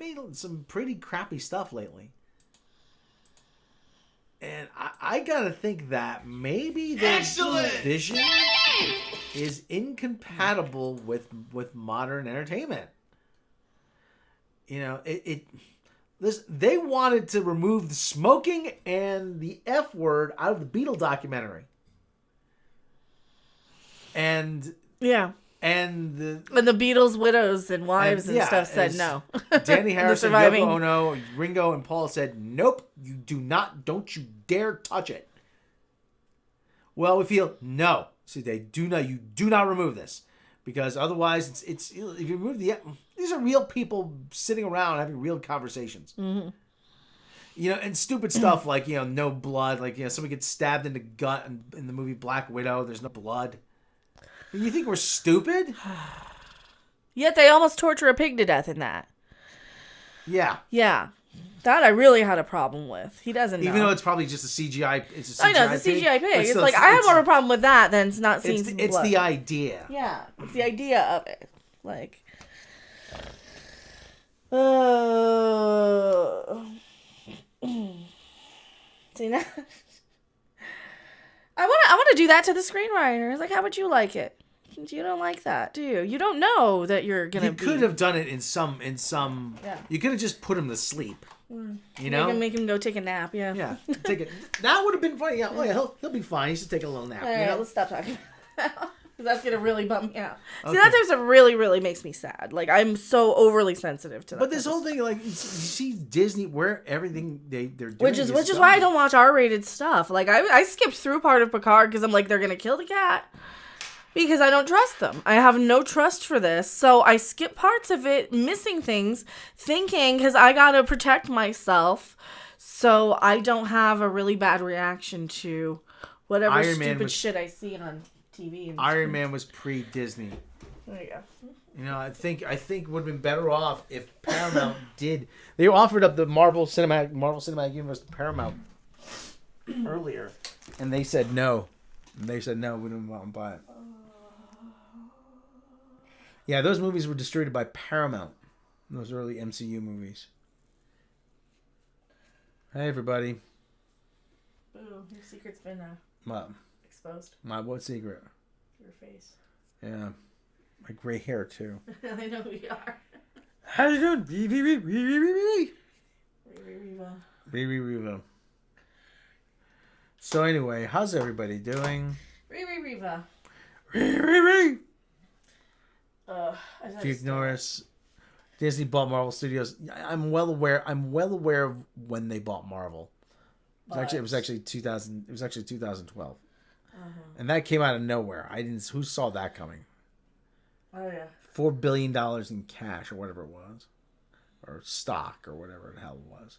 made some pretty crappy stuff lately. And I gotta think that maybe their vision is incompatible with modern entertainment. Listen, they wanted to remove the smoking and the F word out of the Beatle documentary. And Yeah. And the Beatles' widows and wives and stuff said no. Danny Harrison, Yoko Ono, Ringo, and Paul said, "Nope, you do not. Don't you dare touch it." Well, we feel no. See, they do not. You do not remove this because otherwise, it's if you remove these are real people sitting around having real conversations. Mm-hmm. And stupid stuff like no blood, like somebody gets stabbed in the gut in the movie Black Widow. There's no blood. You think we're stupid? Yet they almost torture a pig to death in that. Yeah. Yeah. That I really had a problem with. He doesn't know. Even though it's probably just a CGI. It's a CGI I know, it's a CGI pig. It's still, like, I have more of a problem with that than not seeing some It's blood. the idea. Yeah. It's the idea of it. Like. See now? I want to do that to the screenwriters. Like, how would you like it? You don't like that, do you? You don't know that you're gonna. You could have done it in some. Yeah. You could have just put him to sleep. You know, make him go take a nap. Yeah. Yeah, take it. That would have been funny. Yeah, he'll be fine. He should take a little nap. All right, you know? let's stop talking. Because that's gonna really bum me out. Okay. See, that type of stuff really, really makes me sad. Like, I'm so overly sensitive to that. But this whole thing, like, you see Disney, where everything they're doing, which is why I don't watch R-rated stuff. Like, I skipped through part of Picard because I'm like, they're gonna kill the cat. Because I don't trust them. I have no trust for this. So I skip parts of it, missing things, thinking, because I gotta protect myself, so I don't have a really bad reaction to whatever stupid shit I see on TV. Iron Man was pre-Disney. There you go. You know, I think it would have been better off if Paramount did. They offered up the Marvel Cinematic Universe to Paramount earlier, and they said no. We didn't want to buy it. Yeah, those movies were distributed by Paramount. Those early MCU movies. Hey, everybody. Boo, your secret's been What? exposed. What secret? Your face. Yeah. My gray hair, too. I know who you are. How you doing? Ree. Reva. So anyway, how's everybody doing? Reva. Ree. I If you ignore us, Disney bought Marvel Studios. I'm well aware of when they bought Marvel. It was actually 2000. It was actually 2012, and that came out of nowhere. Who saw that coming? Oh yeah. $4 billion in cash or whatever it was, or stock or whatever the hell it was.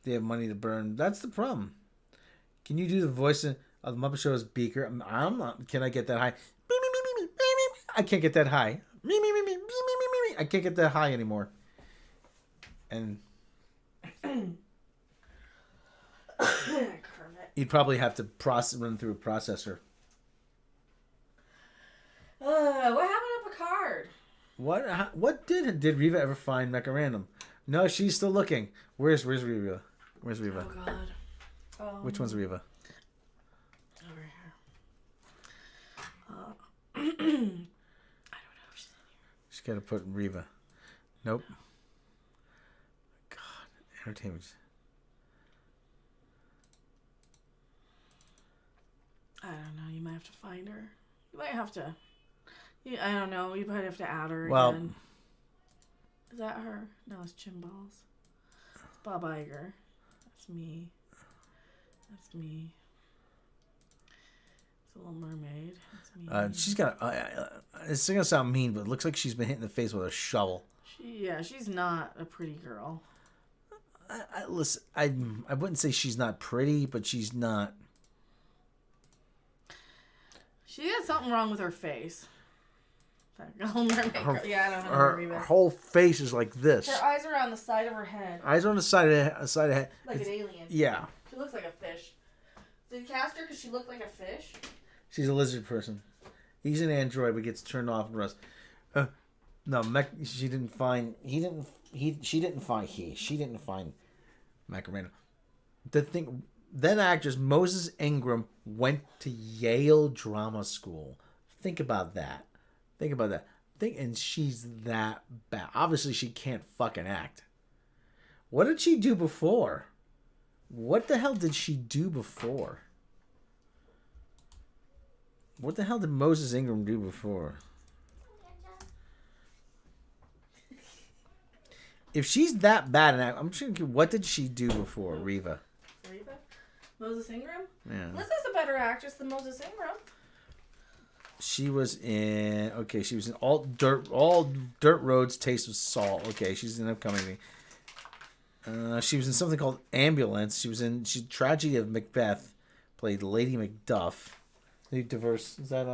They have money to burn. That's the problem. Can you do the voice of the Muppet Show as Beaker? I'm not. Can I get that high? I can't get that high. I can't get that high anymore. And you'd probably have to run through a processor. What happened to Picard? What did Reva ever find Mecha Random? No, she's still looking. Where's Reva? Where's Reva? Oh God. Which one's Reva? Over here. I don't know if she's in here. She's got to put Reva. Nope. God, entertainment. I don't know. You might have to find her. You might have to. I don't know. You might have to add her again. Is that her? No, it's Chimballs. Bob Iger. That's me. It's a Little Mermaid. That's me. She's got. It's gonna sound mean, but it looks like she's been hit in the face with a shovel. She's not a pretty girl. Listen, I wouldn't say she's not pretty, but she's not. She had something wrong with her face. Little Mermaid girl. Yeah, I don't know. Her whole face is like this. Her eyes are on the side of her head. Eyes are on the side of the head. Like an alien. Yeah. She looks like a fish. Did you cast her because she looked like a fish? She's a lizard person. He's an android, but gets turned off and rest. No, she didn't find. She didn't find Macarena. The thing. Then actress Moses Ingram went to Yale Drama School. Think about that. And she's that bad. Obviously, she can't fucking act. What did she do before? What the hell did she do before? What the hell did Moses Ingram do before? If she's that bad, and I'm thinking, what did she do before, Reva? Moses Ingram? Yeah. This is a better actress than Moses Ingram. She was in. Okay, she was in all dirt roads taste of salt. Okay, she's in an upcoming thing. She was in something called Ambulance. She was in Tragedy of Macbeth. Played Lady Macduff. Diverse. Is that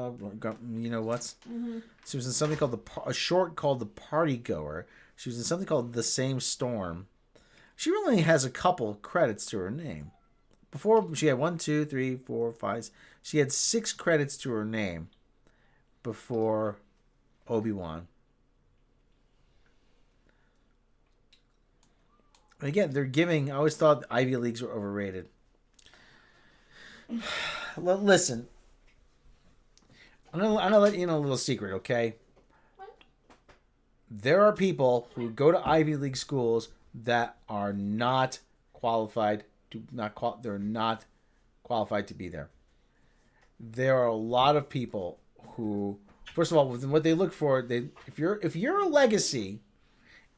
you know what's? Mm-hmm. She was in something called a short called The Party Goer. She was in something called The Same Storm. She really has a couple credits to her name. Before she had 1, 2, 3, 4, 5. She had 6 credits to her name before Obi-Wan. Again, they're giving. I always thought the Ivy Leagues were overrated. Listen, I'm gonna let you know a little secret, okay? There are people who go to Ivy League schools that are not qualified. They're not qualified to be there. There are a lot of people who, first of all, what they look for, if you're a legacy,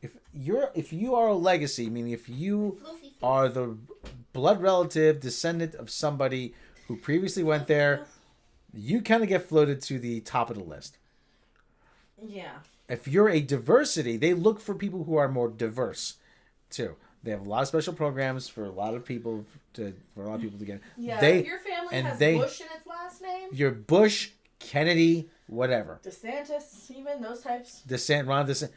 if you are a legacy, meaning if you are the blood relative descendant of somebody who previously went there, you kind of get floated to the top of the list. Yeah. If you're a diversity, they look for people who are more diverse, too. They have a lot of special programs for a lot of people to get. Yeah, if your family has Bush in its last name. You're Bush, Kennedy, whatever. DeSantis, even those types. Ron DeSantis.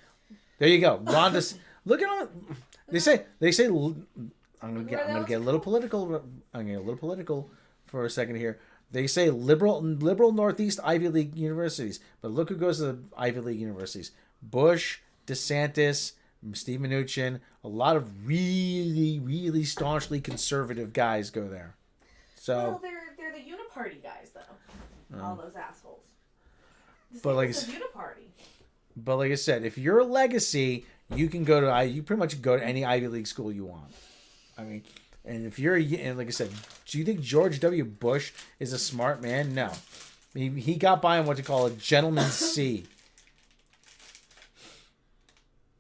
There you go. Ron DeSantis. Look at all. They say. I'm gonna get a little political. I'm gonna get a little political for a second here. They say liberal Northeast Ivy League universities, but look who goes to the Ivy League universities: Bush, DeSantis, Steve Mnuchin. A lot of really staunchly conservative guys go there. So. Well, they're the uniparty guys though. All those assholes. But like, uniparty. But like I said, if you're a legacy, you can go to you pretty much go to any Ivy League school you want. I mean, and if you're and like I said, do you think George W. Bush is a smart man? No, he got by on what you call a gentleman's C.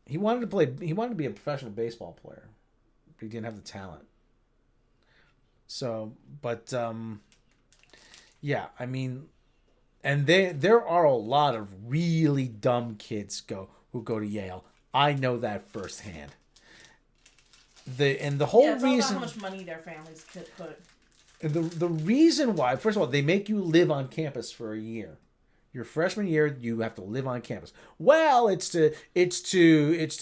He wanted to play. He wanted to be a professional baseball player, but he didn't have the talent. So, but yeah, I mean. And there are a lot of really dumb kids who go to Yale. I know that firsthand. The whole it's reason all about how much money their families could put. The reason why, first of all, they make you live on campus for a year. Your freshman year, you have to live on campus. Well, it's to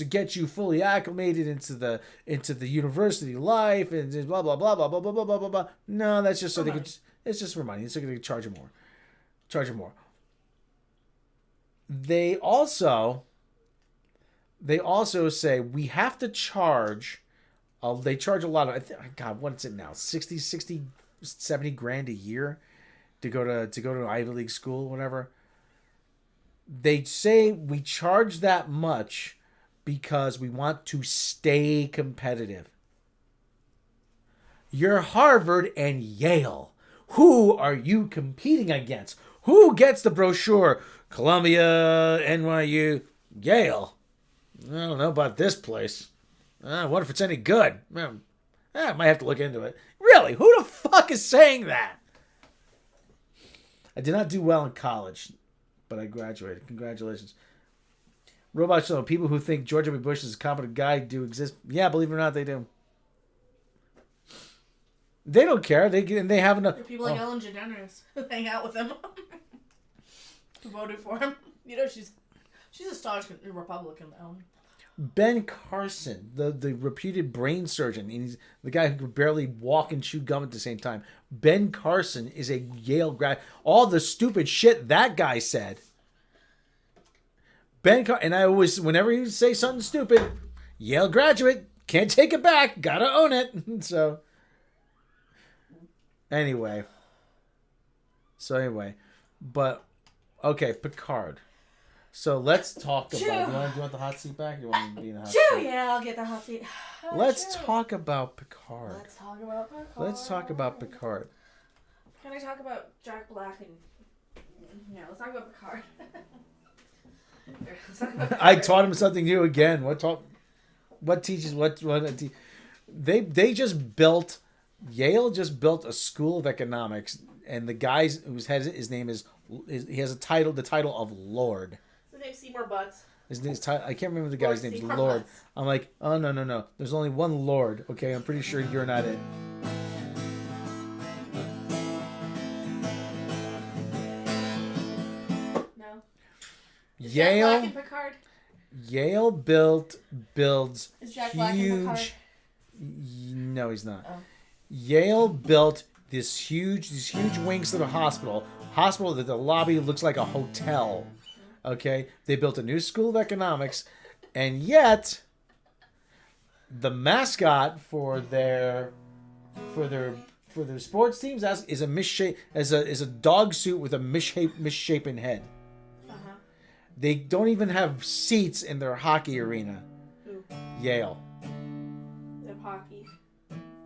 get you fully acclimated into the university life and blah blah blah blah blah blah blah blah blah. No, that's just so they could. It's just for money. It's so they could charge you more. They also say we have to charge. They charge a lot of. God, what is it now? 60, 70 grand a year to go to an Ivy League school, whatever. They say we charge that much because we want to stay competitive. You're Harvard and Yale. Who are you competing against? Who gets the brochure? Columbia, NYU, Yale. I don't know about this place. I wonder if it's any good. I might have to look into it. Really? Who the fuck is saying that? I did not do well in college, but I graduated. Congratulations. Robot Show. People who think George W. Bush is a competent guy do exist. Yeah, believe it or not, they do. They don't care. They have enough. People like Ellen DeGeneres who hang out with him, who voted for him. You know, she's a staunch Republican, Ellen. Ben Carson, the reputed brain surgeon, and he's the guy who could barely walk and chew gum at the same time. Ben Carson is a Yale grad. All the stupid shit that guy said. And I always, whenever you say something stupid, Yale graduate, can't take it back, gotta own it. So. Anyway, but okay, Picard. So let's talk about. Do you want the hot seat back? Or you want me to be in the hot seat? Yeah, I'll get the hot seat. Let's talk about Picard. Let's talk about Picard. Can I talk about Jack Black and? Yeah, let's talk about Picard. I taught him something new again. What teaches what? They just built. Yale just built a school of economics, and the guy whose head his name is he has the title of Lord. His name's Seymour Butts. His name's I can't remember the guy's name. Seymour Lord. Butts. I'm like, oh no. There's only one Lord. Okay, I'm pretty sure you're not it. No. Is Yale. Jack Black and Picard? Yale builds Is Jack Black and Picard? No, he's not. Oh. Yale built these huge wings to the hospital that the lobby looks like a hotel. Okay, they built a new school of economics, and yet the mascot for their sports teams is a dog suit with a misshapen head. Uh-huh. They don't even have seats in their hockey arena. Who? Yale. They have hockey.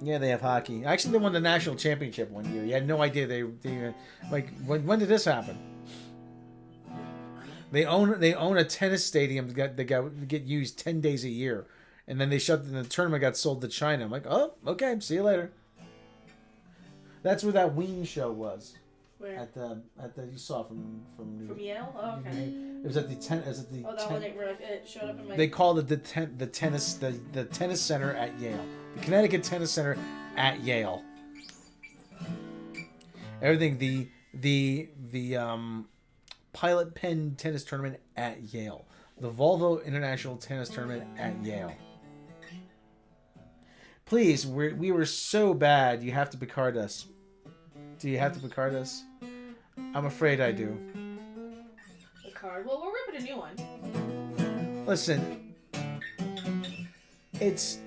Yeah, they have hockey. Actually, they won the national championship one year. You had no idea they like when did this happen? They own a tennis stadium that get used 10 days a year, and then the tournament got sold to China. I'm like, oh, okay, see you later. That's where that Ween show was. Where? At the you saw from Yale. Oh, okay. It was at the that one where it showed up in my. They called it the tennis center at Yale, the Connecticut Tennis Center at Yale. Everything the Pilot Pen Tennis Tournament at Yale. The Volvo International Tennis Tournament at Yale. Please, we were so bad. You have to Picard us. Do you have to Picard us? I'm afraid I do. Picard. Well, we're ripping a new one. Listen, it's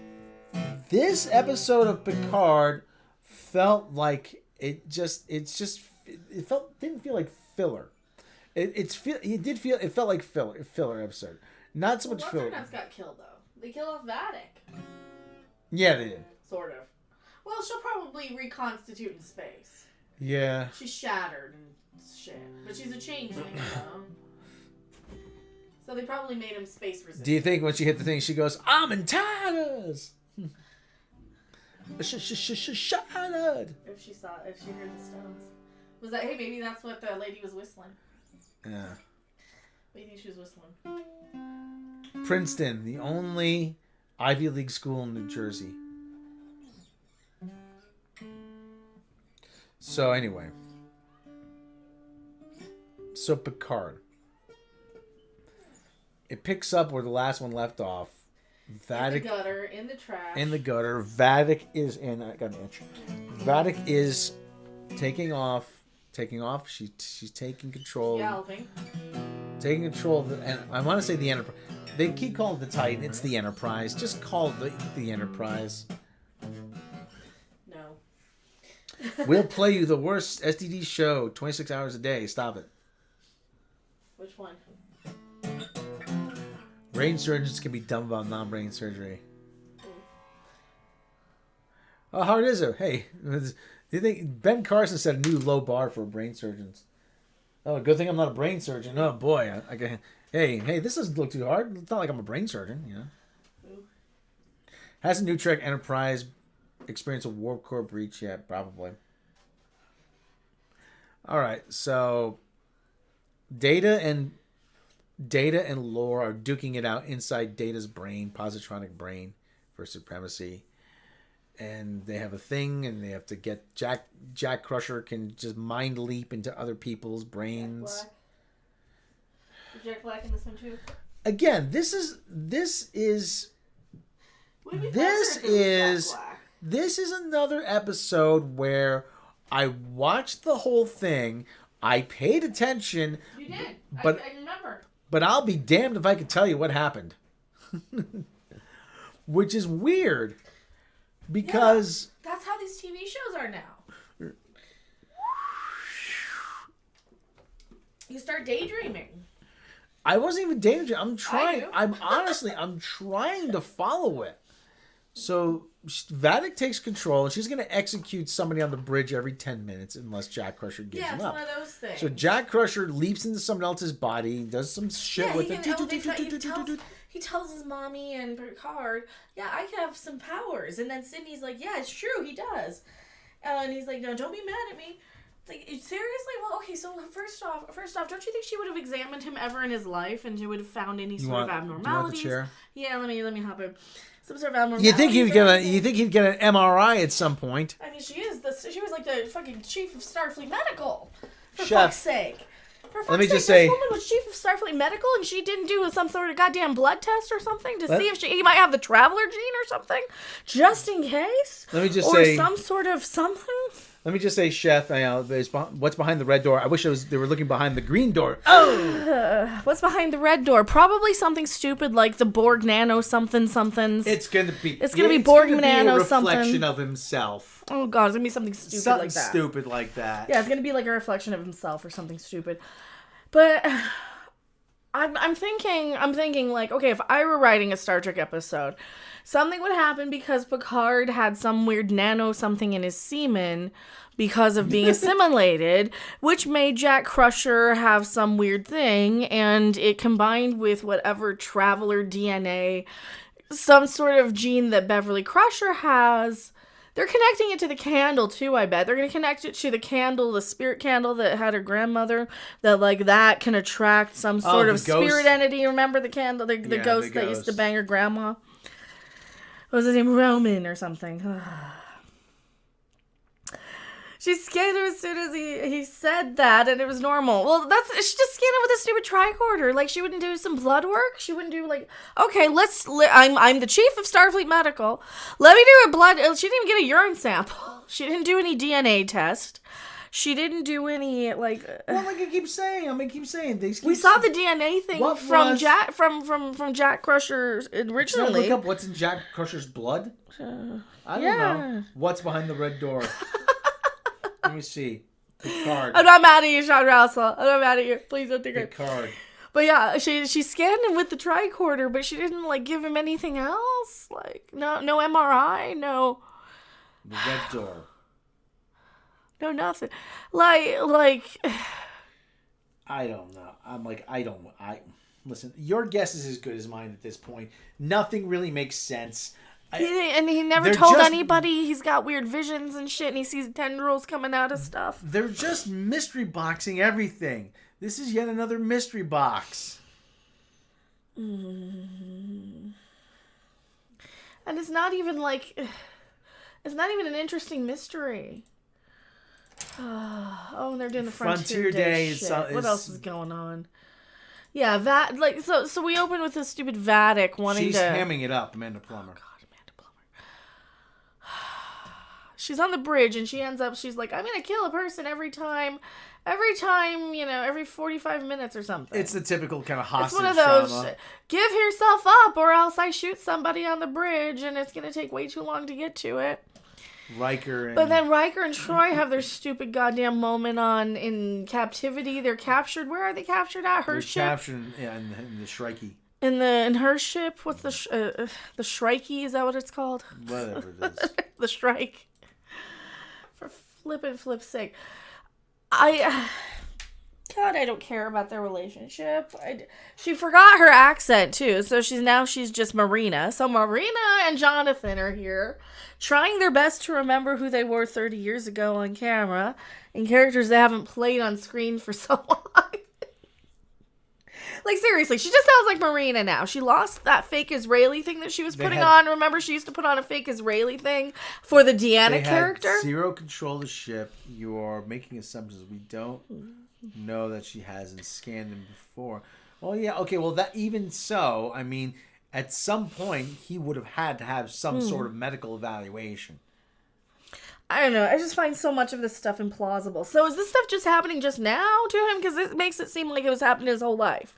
this episode of Picard felt like it didn't feel like filler. It felt like filler episode. Not so much filler. What's-her-nuts got killed though. They killed off Vatic. Yeah, they did. Sort of. Well, she'll probably reconstitute in space. Yeah. She's shattered and shit, but she's a changeling, you know. So they probably made him space resistant. Do you think when she hit the thing, she goes, "I'm in tatters"? Shattered. If she heard the stones, was that? Hey, maybe that's what the lady was whistling. Yeah. What do you think she was whistling? Princeton, the only Ivy League school in New Jersey. So anyway. So Picard. It picks up where the last one left off. In the gutter, in the trash. In the gutter. Vatic is in. I got an itch. Vatic is taking off. She's taking control. Galloping. Taking control of and I want to say the Enterprise. They keep calling it the Titan. It's the Enterprise. Just call it the Enterprise. No. We'll play you the worst STD show 26 hours a day. Stop it. Which one? Brain surgeons can be dumb about non-brain surgery. How hard is it? Hey, do you think Ben Carson set a new low bar for brain surgeons? Oh, good thing I'm not a brain surgeon. Oh boy, I can. Hey, this doesn't look too hard. It's not like I'm a brain surgeon, you know. Ooh. Has a new Trek Enterprise experience a warp core breach yet? Probably. All right, so Data and Lore are duking it out inside Data's brain, positronic brain, for supremacy. And they have a thing, and they have to get Jack Crusher can just mind leap into other people's brains. Jack Black. Is Jack Black in this one too? Again, this is another episode where I watched the whole thing. I paid attention. You did. But I remember. But I'll be damned if I can tell you what happened. Which is weird. Because... Yeah, that's how these TV shows are now. You start daydreaming. I wasn't even daydreaming. I'm trying. I do. I'm trying to follow it. So Vatic takes control, and she's going to execute somebody on the bridge every 10 minutes unless Jack Crusher gives him up. Yeah, it's one of those things. So Jack Crusher leaps into someone else's body, does some shit with it. He tells his mommy and Picard, yeah, I can have some powers. And then Sydney's like, yeah, it's true, he does. And he's like, no, don't be mad at me. It's like, seriously? Well, okay, so first off, don't you think she would have examined him ever in his life and she would have found any sort of abnormalities? Do you want the chair? Yeah, let me hop in. Some sort of abnormalities. You think he'd get an MRI at some point? I mean, she was like the fucking chief of Starfleet Medical. For Chef. fuck's sake. Let me just say, this woman was chief of Starfleet Medical, and she didn't do some sort of goddamn blood test or something to see if he might have the Traveler gene or something, just in case. Let me just or say, some sort of something. Let me just say, Chef, what's behind the red door? I wish they were looking behind the green door. Oh, what's behind the red door? Probably something stupid like the Borg Nano something. It's gonna be Borg Nano something. Reflection of himself. Oh god, it's gonna be something stupid like that. Yeah, it's gonna be like a reflection of himself or something stupid. But I'm thinking like, okay, if I were writing a Star Trek episode, something would happen because Picard had some weird nano something in his semen because of being assimilated, which made Jack Crusher have some weird thing, and it combined with whatever Traveler DNA, some sort of gene that Beverly Crusher has. They're connecting it to the candle, too, I bet. They're going to connect it to the candle, the spirit candle that had her grandmother, that can attract some sort of spirit entity. Remember the candle? The ghost that used to bang her grandma? What was his name? Roman or something. She scanned him as soon as he said that, and it was normal. Well, she just scanned him with a stupid tricorder. Like, she wouldn't do some blood work. She wouldn't do, like, okay, I'm the chief of Starfleet Medical. Let me do a blood. She didn't even get a urine sample. She didn't do any DNA test. She didn't do any, like... Well, like I keep saying, we saw the DNA thing from Jack Crusher originally. Should I look up what's in Jack Crusher's blood? I don't know. What's behind the red door? Let me see. Picard. I'm not mad at you, Sean Russell. I'm not mad at you. Please don't think it. Picard. But yeah, she scanned him with the tricorder, but she didn't, like, give him anything else. Like, no MRI, no... The red door. No, nothing. Like... I don't know. Listen, your guess is as good as mine at this point. Nothing really makes sense. He never told anybody he's got weird visions and shit, and he sees tendrils coming out of stuff. They're just mystery boxing everything. This is yet another mystery box. And it's not even like... It's not even an interesting mystery. Oh, and they're doing the Frontier Day shit. What else is going on? Yeah, so we open with this stupid Vatic wanting She's to... She's hamming it up, Amanda Plummer. Oh, God, Amanda Plummer. She's on the bridge, and she's like, I'm gonna kill a person every time, every 45 minutes or something. It's the typical kind of hostage It's one of those, trauma. Give yourself up, or else I shoot somebody on the bridge, and it's gonna take way too long to get to it. But then Riker and Troy have their stupid goddamn moment in captivity. They're captured. Where are they captured at? Her ship? They're captured in the Shrikey. In her ship? What's the Shrikey? Is that what it's called? Whatever it is. The Shrike. For flip's sake. God, I don't care about their relationship. She forgot her accent, too, so she's just Marina. So Marina and Jonathan are here, trying their best to remember who they were 30 years ago on camera, and characters they haven't played on screen for so long. Like, seriously, she just sounds like Marina now. She lost that fake Israeli thing that she was putting on. Remember, she used to put on a fake Israeli thing for the Deanna character? Had zero control of the ship. You are making assumptions. We don't know that she hasn't scanned him before. Well, yeah, okay, well, that even so, I mean, at some point, he would have had to have some sort of medical evaluation. I don't know. I just find so much of this stuff implausible. So is this stuff just happening just now to him? Because it makes it seem like it was happening his whole life.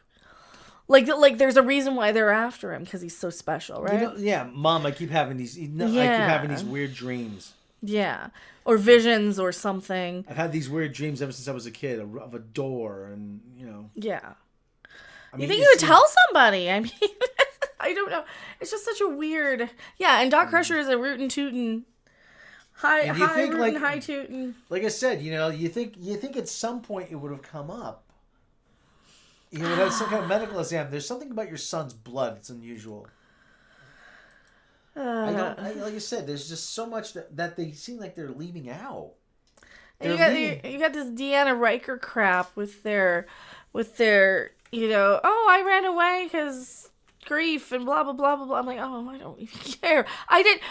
Like there's a reason why they're after him, because he's so special, right? Yeah, Mom, I keep having these weird dreams. Yeah. Or visions or something. I've had these weird dreams ever since I was a kid, of a door and, Yeah. I mean, you think you would tell somebody? I mean, I don't know. It's just such a weird... Yeah, and Doc Crusher is a rootin' tootin'... high tootin'. Like I said, you think at some point it would have come up. That's some kind of medical exam. There's something about your son's blood that's unusual. Like I said, there's just so much that they seem like they're leaving out. And you got this Deanna Riker crap with their I ran away because grief and blah blah blah blah blah. I'm like, oh, I don't even care. I didn't.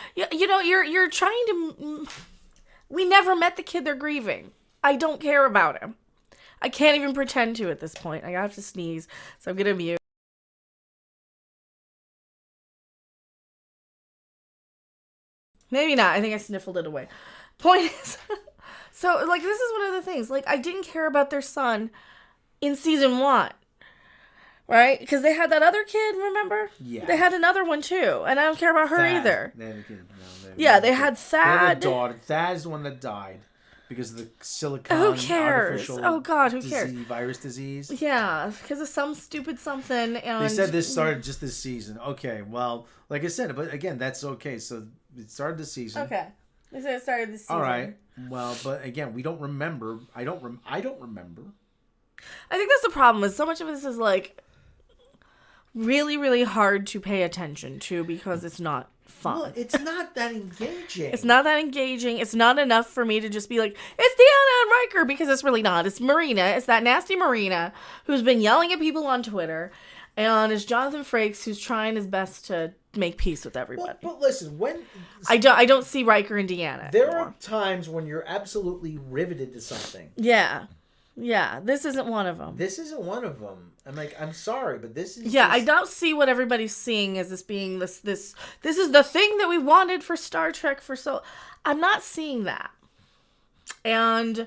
You're trying to. We never met the kid they're grieving. I don't care about him. I can't even pretend to at this point. I have to sneeze, so I'm gonna mute. Maybe not. I think I sniffled it away. Point is, so, like, this is one of the things. Like, I didn't care about their son in season 1. Right? Because they had that other kid, remember? Yeah. They had another one, too. And I don't care about her either. They had a kid. They had Thad. They had a daughter. Thad is the one that died because of the silicone. Who cares? Oh, God, who cares? Virus disease. Yeah, because of some stupid something. And they said this started just this season. Okay, well, like I said, but again, that's okay. So it started this season. Okay. They said it started this season. All right. Well, but again, we don't remember. I don't remember. I think that's the problem. Is so much of this is like really, really hard to pay attention to because it's not fun. Well, it's not that engaging. It's not that engaging. It's not enough for me to just be like, it's Deanna and Riker, because it's really not. It's Marina. It's that nasty Marina who's been yelling at people on Twitter. And it's Jonathan Frakes who's trying his best to make peace with everybody. But listen, when I don't see Riker and Deanna there anymore. are times when you're absolutely riveted to something. Yeah. This isn't one of them. This isn't one of them. I'm sorry, but this is. Yeah, I don't see what everybody's seeing as this being this is the thing that we wanted for Star Trek for so. I'm not seeing that, and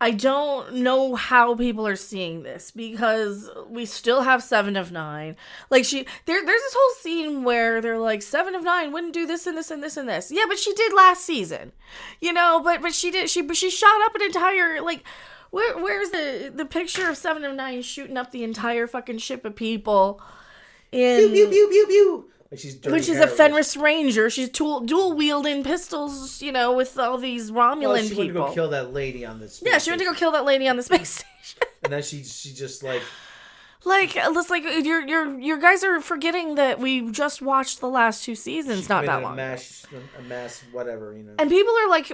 I don't know how people are seeing this because we still have 7 of 9. Like there's this whole scene where they're like 7 of 9 wouldn't do this and this and this and this. Yeah, but she did last season, But she did. She shot up an entire like. Where's the picture of 7 of 9 shooting up the entire fucking ship of people? In, pew, pew, pew, pew, pew. Which is a Fenris Ranger. She's dual wielding pistols, with all these Romulan she people. went to go kill that lady on the space Yeah, she went to go kill that lady on the space station. And then she just like... It's like your guys are forgetting that we just watched the last 2 seasons not that long. A mass whatever, And people are like,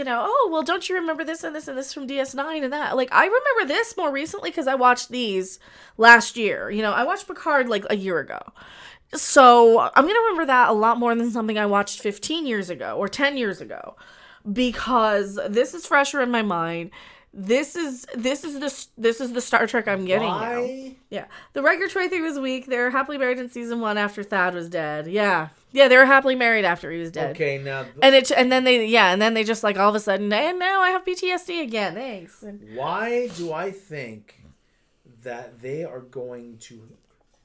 oh, well, don't you remember this and this and this from DS9 and that? Like, I remember this more recently because I watched these last year. I watched Picard like a year ago. So I'm going to remember that a lot more than something I watched 15 years ago or 10 years ago because this is fresher in my mind. This is the Star Trek I'm getting now. Yeah. The Riker Troy thing was weak. They were happily married in season 1 after Thad was dead. Yeah. Yeah, they were happily married after he was dead. Okay, now and then they just like all of a sudden, and now I have PTSD again. Thanks. Why do I think that they are going to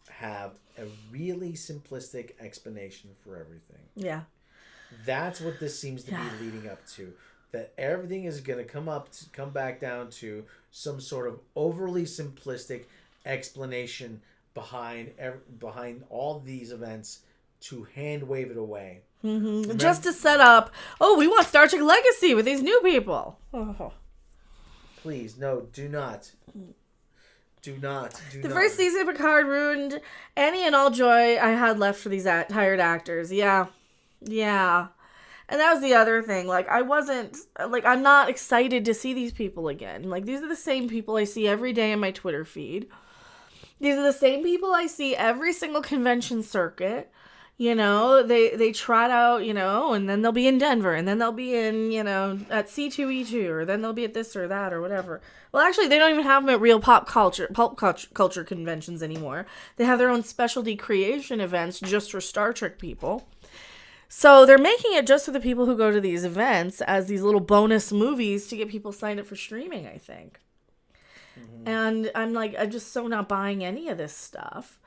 have a really simplistic explanation for everything? Yeah. That's what this seems to be leading up to. That everything is going to come back down to some sort of overly simplistic explanation behind all these events to hand wave it away. Mm-hmm. Just to set up, we want Star Trek Legacy with these new people. Oh. Please, no, do not. Do not. The first season of Picard ruined any and all joy I had left for these tired actors. Yeah. And that was the other thing. Like, I'm not excited to see these people again. Like, these are the same people I see every day in my Twitter feed. These are the same people I see every single convention circuit. They trot out, and then they'll be in Denver, and then they'll be in, at C2E2, or then they'll be at this or that or whatever. Well, actually, they don't even have them at real pulp culture conventions anymore. They have their own specialty creation events just for Star Trek people. So they're making it just for the people who go to these events as these little bonus movies to get people signed up for streaming, I think. Mm-hmm. And I'm just so not buying any of this stuff.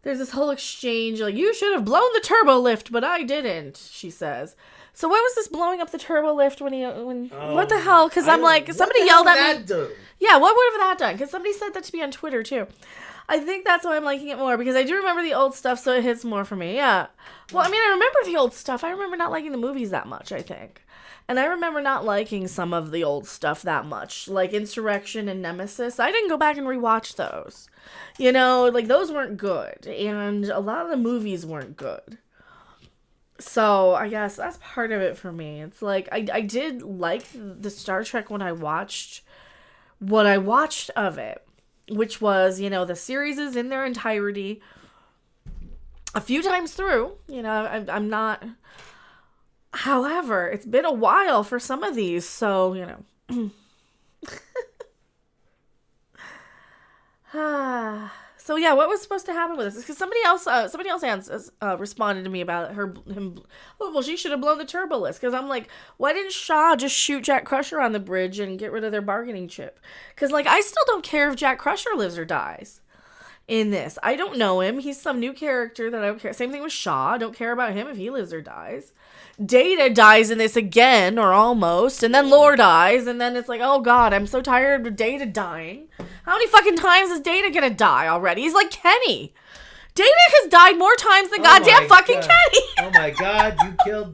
There's this whole exchange, like, you should have blown the turbo lift, but I didn't, she says. So what was this blowing up the turbo lift what the hell? Because I'm like, somebody yelled at me. Do? Yeah, what would have that done? Because somebody said that to me on Twitter, too. I think that's why I'm liking it more, because I do remember the old stuff, so it hits more for me, yeah. Well, I remember the old stuff. I remember not liking the movies that much, I think. And I remember not liking some of the old stuff that much, like Insurrection and Nemesis. I didn't go back and rewatch those. Those weren't good, and a lot of the movies weren't good. So I guess that's part of it for me. It's like, I did like the Star Trek when I watched what I watched of it. Which was, the series is in their entirety a few times through. I'm not... However, it's been a while for some of these, so, So yeah, what was supposed to happen with this? Because somebody else responded to me about him. Oh, well, she should have blown the turbo list. Because I'm like, why didn't Shaw just shoot Jack Crusher on the bridge and get rid of their bargaining chip? Because I still don't care if Jack Crusher lives or dies in this. I don't know him. He's some new character that I don't care. Same thing with Shaw. I don't care about him if he lives or dies. Data dies in this again, or almost, and then Lore dies, and then it's like, oh god, I'm so tired of Data dying. How many fucking times is Data gonna die already? He's like Kenny. Data has died more times than goddamn fucking Kenny. Oh my god,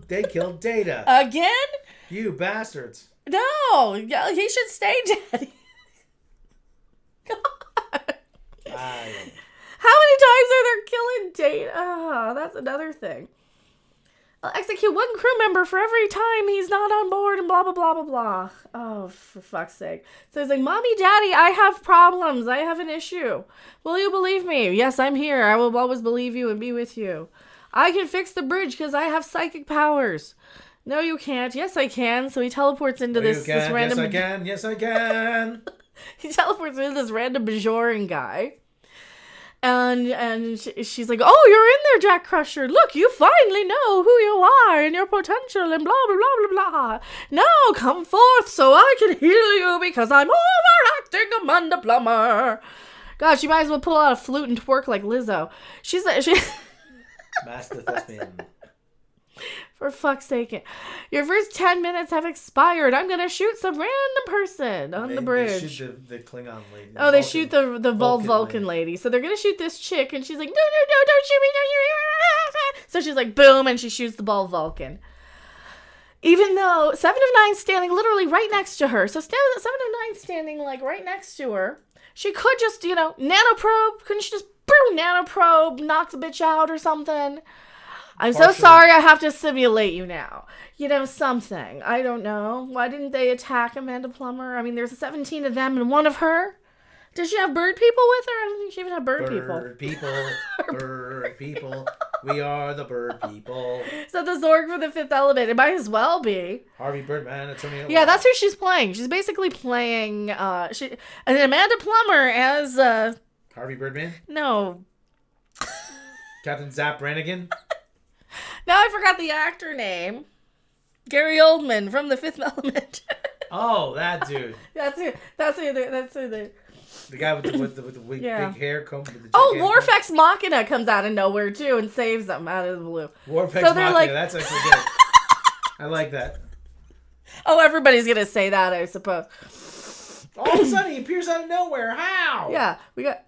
they killed Data. Again? You bastards. No, he should stay dead. God. How many times are there killing Data? Oh, that's another thing. I'll execute one crew member for every time he's not on board and blah, blah, blah, blah, blah. Oh, for fuck's sake. So he's like, Mommy, Daddy, I have problems. I have an issue. Will you believe me? Yes, I'm here. I will always believe you and be with you. I can fix the bridge because I have psychic powers. No, you can't. Yes, I can. So he teleports into this random... Yes, I can. Yes, I can. He teleports into this random Bajoran guy. And she's like, oh, you're in there, Jack Crusher. Look, you finally know who you are and your potential and blah, blah, blah, blah, blah. Now come forth so I can heal you because I'm overacting Amanda Plummer. God, she might as well pull out a flute and twerk like Lizzo. She Master Thespian. For fuck's sake. Your first 10 minutes have expired. I'm going to shoot some random person on the bridge. They shoot the Klingon lady. They shoot the Vulcan lady. So they're going to shoot this chick, and she's like, no, don't shoot me, don't shoot me. So she's like, boom, and she shoots the bald Vulcan. Even though 7 of 9 standing literally right next to her. So 7 of 9 standing like right next to her. She could just, nanoprobe. Couldn't she just, boom, nanoprobe, knock the bitch out or something? I'm so sorry I have to simulate you now. Something. I don't know. Why didn't they attack Amanda Plummer? I mean, there's 17 of them and one of her. Does she have bird people with her? I don't think she even had bird people. Bird people. We are the bird people. So the Zorg for the Fifth Element. It might as well be. Harvey Birdman, attorney. Yeah, that's who she's playing. She's basically playing and Amanda Plummer as Harvey Birdman? No. Captain Zap Brannigan? Now I forgot the actor name. Gary Oldman from The Fifth Element. Oh, that dude. That's who. The guy with the big hair comb. Worf Ex Machina comes out of nowhere too and saves them out of the blue. Worf Ex Machina, that's actually good. I like that. Oh, everybody's gonna say that, I suppose. All of a sudden, he appears out of nowhere. How? Yeah, we got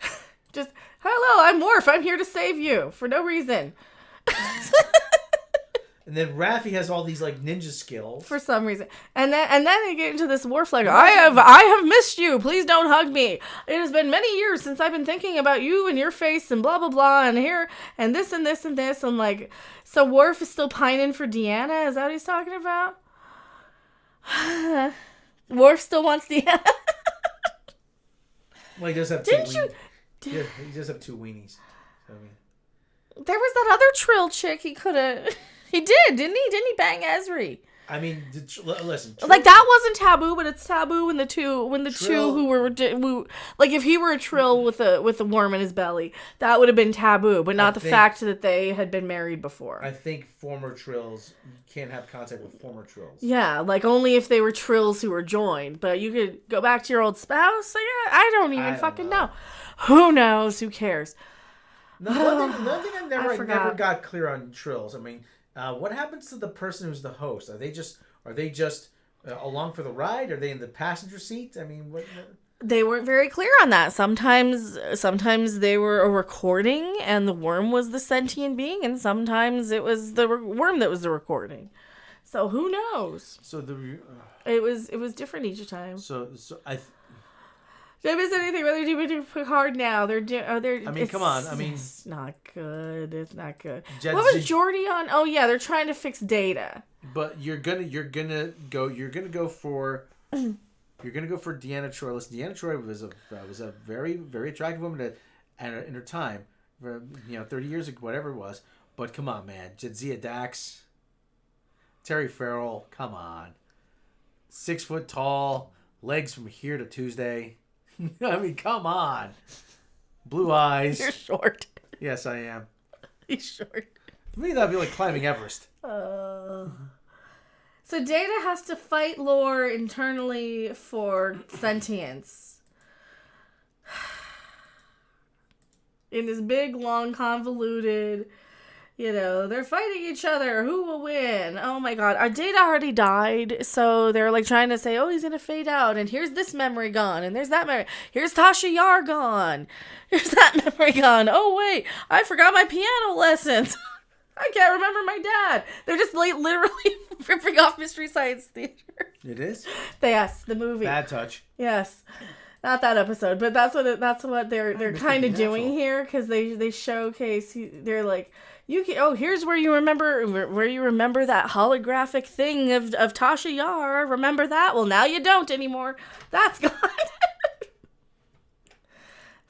just hello. I'm Worf. I'm here to save you for no reason. And then Raffi has all these like ninja skills for some reason, and then they get into this Worf like, I have missed you. Please don't hug me. It has been many years since I've been thinking about you and your face and blah blah blah and here and this and this and this. I'm like, so Worf is still pining for Deanna. Is that what he's talking about? Worf still wants Deanna. Well, he does have two weenies. Yeah, he does have two weenies. I mean, there was that other Trill chick he could have. He did, didn't he? Didn't he bang Ezri? I mean, listen. Like that wasn't taboo, but it's taboo when the two who were like if he were a Trill with a worm in his belly, that would have been taboo, but not the fact that they had been married before. I think former Trills, you can't have contact with former Trills. Yeah, like only if they were Trills who were joined, but you could go back to your old spouse. Like, I don't even fucking know. Who knows? Who cares? Another thing I never got clear on Trills. I mean. What happens to the person who's the host? Are they just along for the ride? Are they in the passenger seat? I mean, what? They weren't very clear on that. Sometimes they were a recording and the worm was the sentient being, and sometimes it was the worm that was the recording. So who knows? So it was different each time. So I. Did I miss anything? What they're doing Picard now? I mean, come on. I mean, it's not good. It's not good. What was Geordi on? Oh yeah, they're trying to fix Data. But you're gonna go for Deanna Troi. Listen, Deanna Troi was a very, very attractive woman in her time, 30 years ago, whatever it was. But come on, man, Jadzia Dax, Terry Farrell, come on, 6 foot tall, legs from here to Tuesday. I mean, come on. Blue eyes. You're short. Yes, I am. He's short. For me, that'd be like climbing Everest. So Data has to fight Lore internally for sentience. In this big, long, convoluted... they're fighting each other. Who will win? Oh my god. Our Data already died, so they're like trying to say, oh, he's gonna fade out, and here's this memory gone, and there's that memory. Here's Tasha Yar gone. Here's that memory gone. Oh wait, I forgot my piano lessons. I can't remember my dad. They're just like literally ripping off Mystery Science Theater. It is? Yes, the movie. Bad touch. Yes. Not that episode, but that's what they're kind of doing here, because they showcase. They're like, Here's where you remember that holographic thing of Tasha Yar. Remember that? Well, now you don't anymore. That's gone.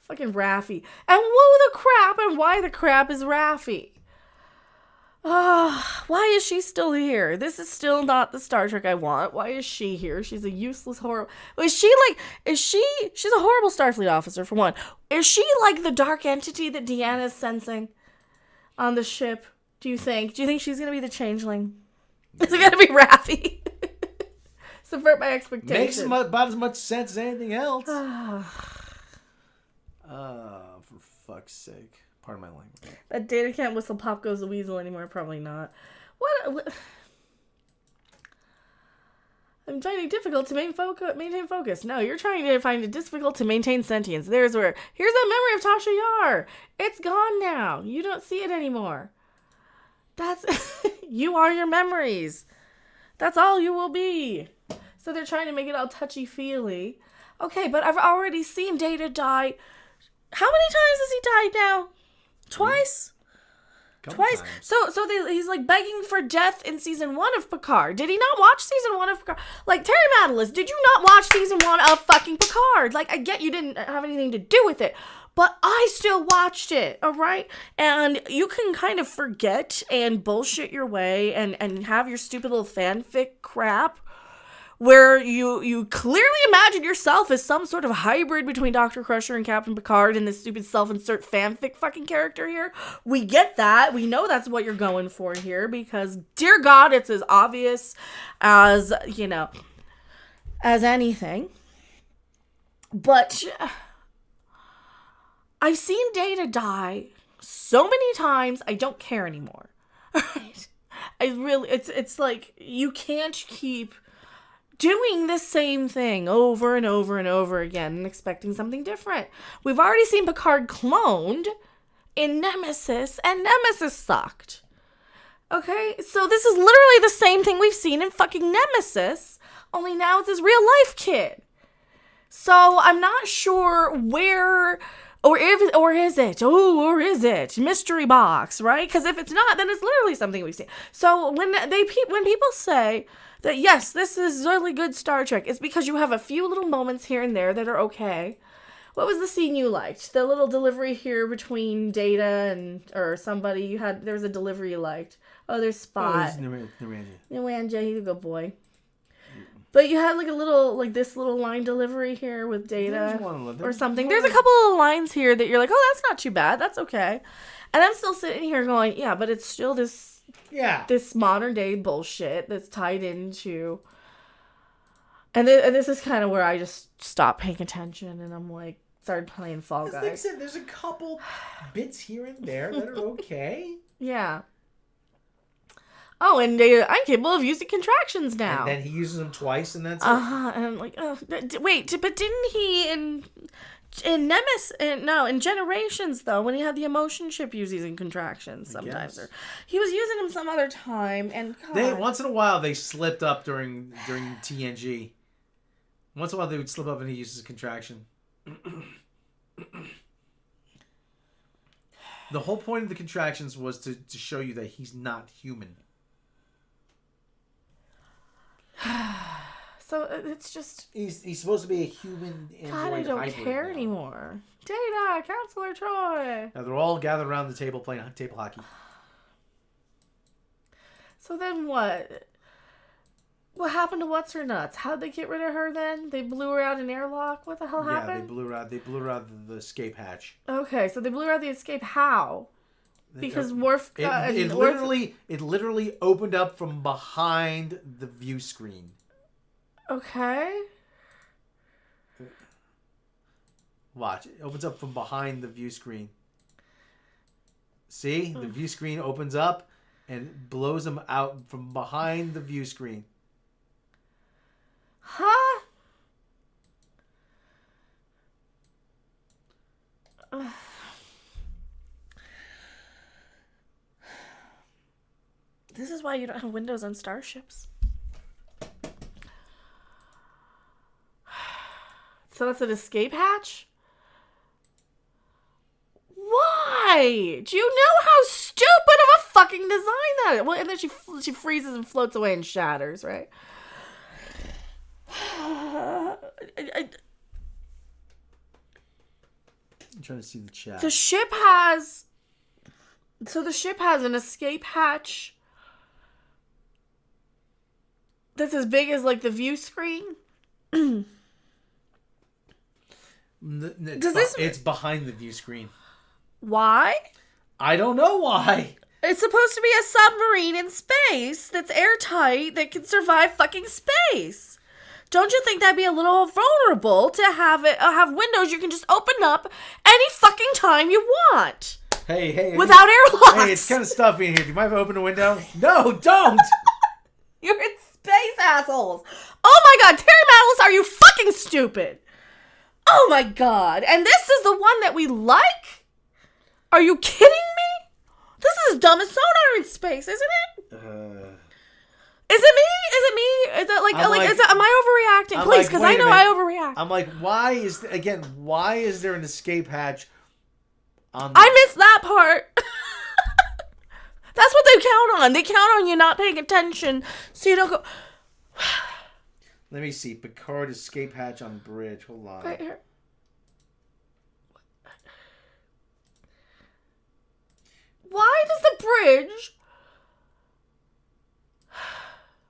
Fucking Raffi. And why the crap is Raffi? Why is she still here? This is still not the Star Trek I want. Why is she here? She's a useless, horrible... She's a horrible Starfleet officer, for one. Is she like the dark entity that Deanna's sensing on the ship? Do you think she's going to be the changeling? Is it going to be Raffi? Subvert my expectations. Makes about as much sense as anything else. For fuck's sake. Pardon my language. That data can't whistle Pop Goes the Weasel anymore. Probably not. What? I'm finding it difficult to maintain focus. No, you're trying to find it difficult to maintain sentience. Here's that memory of Tasha Yar. It's gone now. You don't see it anymore. You are your memories. That's all you will be. So they're trying to make it all touchy-feely. Okay, but I've already seen Data die. How many times has he died now? Twice? Twice. Times. So he's like begging for death in season 1 of Picard. Did he not watch season 1 of Picard? Like, Terry Matalis, did you not watch season 1 of fucking Picard? Like, I get you didn't have anything to do with it, but I still watched it, all right? And you can kind of forget and bullshit your way and have your stupid little fanfic crap where you clearly imagine yourself as some sort of hybrid between Dr. Crusher and Captain Picard and this stupid self-insert fanfic fucking character here. We get that. We know that's what you're going for here because, dear God, it's as obvious as, as anything. But I've seen Data die so many times, I don't care anymore. Right? It's like, you can't keep doing the same thing over and over and over again and expecting something different. We've already seen Picard cloned in Nemesis, and Nemesis sucked. Okay? So this is literally the same thing we've seen in fucking Nemesis, only now it's his real life kid. So I'm not sure where... Or is it? Mystery box, right? Because if it's not, then it's literally something we've seen. So when people say that, yes, this is really good Star Trek, it's because you have a few little moments here and there that are okay. What was the scene you liked? The little delivery here between Data or somebody. There was a delivery you liked. Oh, there's Spot. Oh, Naranja. Naranja, he's a good boy. But you had this little line delivery here with Data or something. There's a couple of lines here that you're like, oh, that's not too bad. That's okay. And I'm still sitting here going, yeah, but it's still this modern day bullshit that's tied into. And this is kind of where I just stopped paying attention and I'm like, started playing Fall Guys. Like I said, there's a couple bits here and there that are okay. Yeah. Oh, and I'm capable of using contractions now. And then he uses them twice, and that's it. And I'm like, oh, wait, but didn't he in Nemesis? In Generations though, when he had the emotion chip, he was using contractions sometimes, or he was using them some other time. And God. Once in a while they slipped up during TNG. Once in a while they would slip up, and he uses contraction. The whole point of the contractions was to show you that he's not human. So it's just he's supposed to be a human android. God, I don't care anymore. Data, Counselor Troy. Now they're all gathered around the table playing table hockey. So then what? What happened to What's Her Nuts? How'd they get rid of her then? They blew her out an airlock? What the hell happened? Yeah, they blew her out the escape hatch. Okay, so they blew her out the escape. How? Because Worf it literally opened up from behind the view screen. Okay. Watch. It opens up from behind the view screen. See? The view screen opens up and blows them out from behind the view screen. Huh? This is why you don't have windows on starships. So that's an escape hatch? Why? Why? Do you know how stupid of a fucking design that is? Well, and then she freezes and floats away and shatters, right? I'm trying to see the chat. The ship has an escape hatch that's as big as like the view screen. It's behind the view screen. Why? I don't know why. It's supposed to be a submarine in space that's airtight that can survive fucking space. Don't you think that'd be a little vulnerable to have windows you can just open up any fucking time you want? Hey. Without airlocks. Hey, it's kind of stuffy in here. Do you mind if I open a window? No, don't! You're in space, assholes. Oh my god, Terry Malice, are you fucking stupid? Oh my god. And this is the one that we like? Are you kidding me? This is as dumb as sonar in space, isn't it? Is it me? Is it like am I overreacting? Please, because I know I overreact. I'm like, why is there an escape hatch on I missed that part. That's what they count on. They count on you not paying attention so you don't go. Let me see. Picard escape hatch on bridge. Hold on. Right here. Why does the bridge...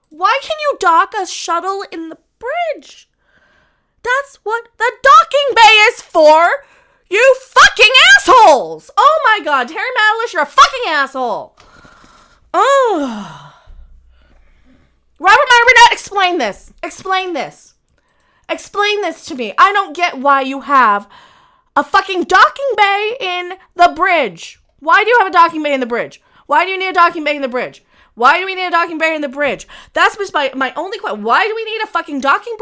Why can you dock a shuttle in the bridge? That's what the docking bay is for! You fucking assholes! Oh my god, Terry Malice, you're a fucking asshole! Oh... Robert Meyer Burnett, explain this. Explain this. Explain this to me. I don't get why you have a fucking docking bay in the bridge. Why do you have a docking bay in the bridge? Why do you need a docking bay in the bridge? Why do we need a docking bay in the bridge? That's just my only question. Why do we need a fucking docking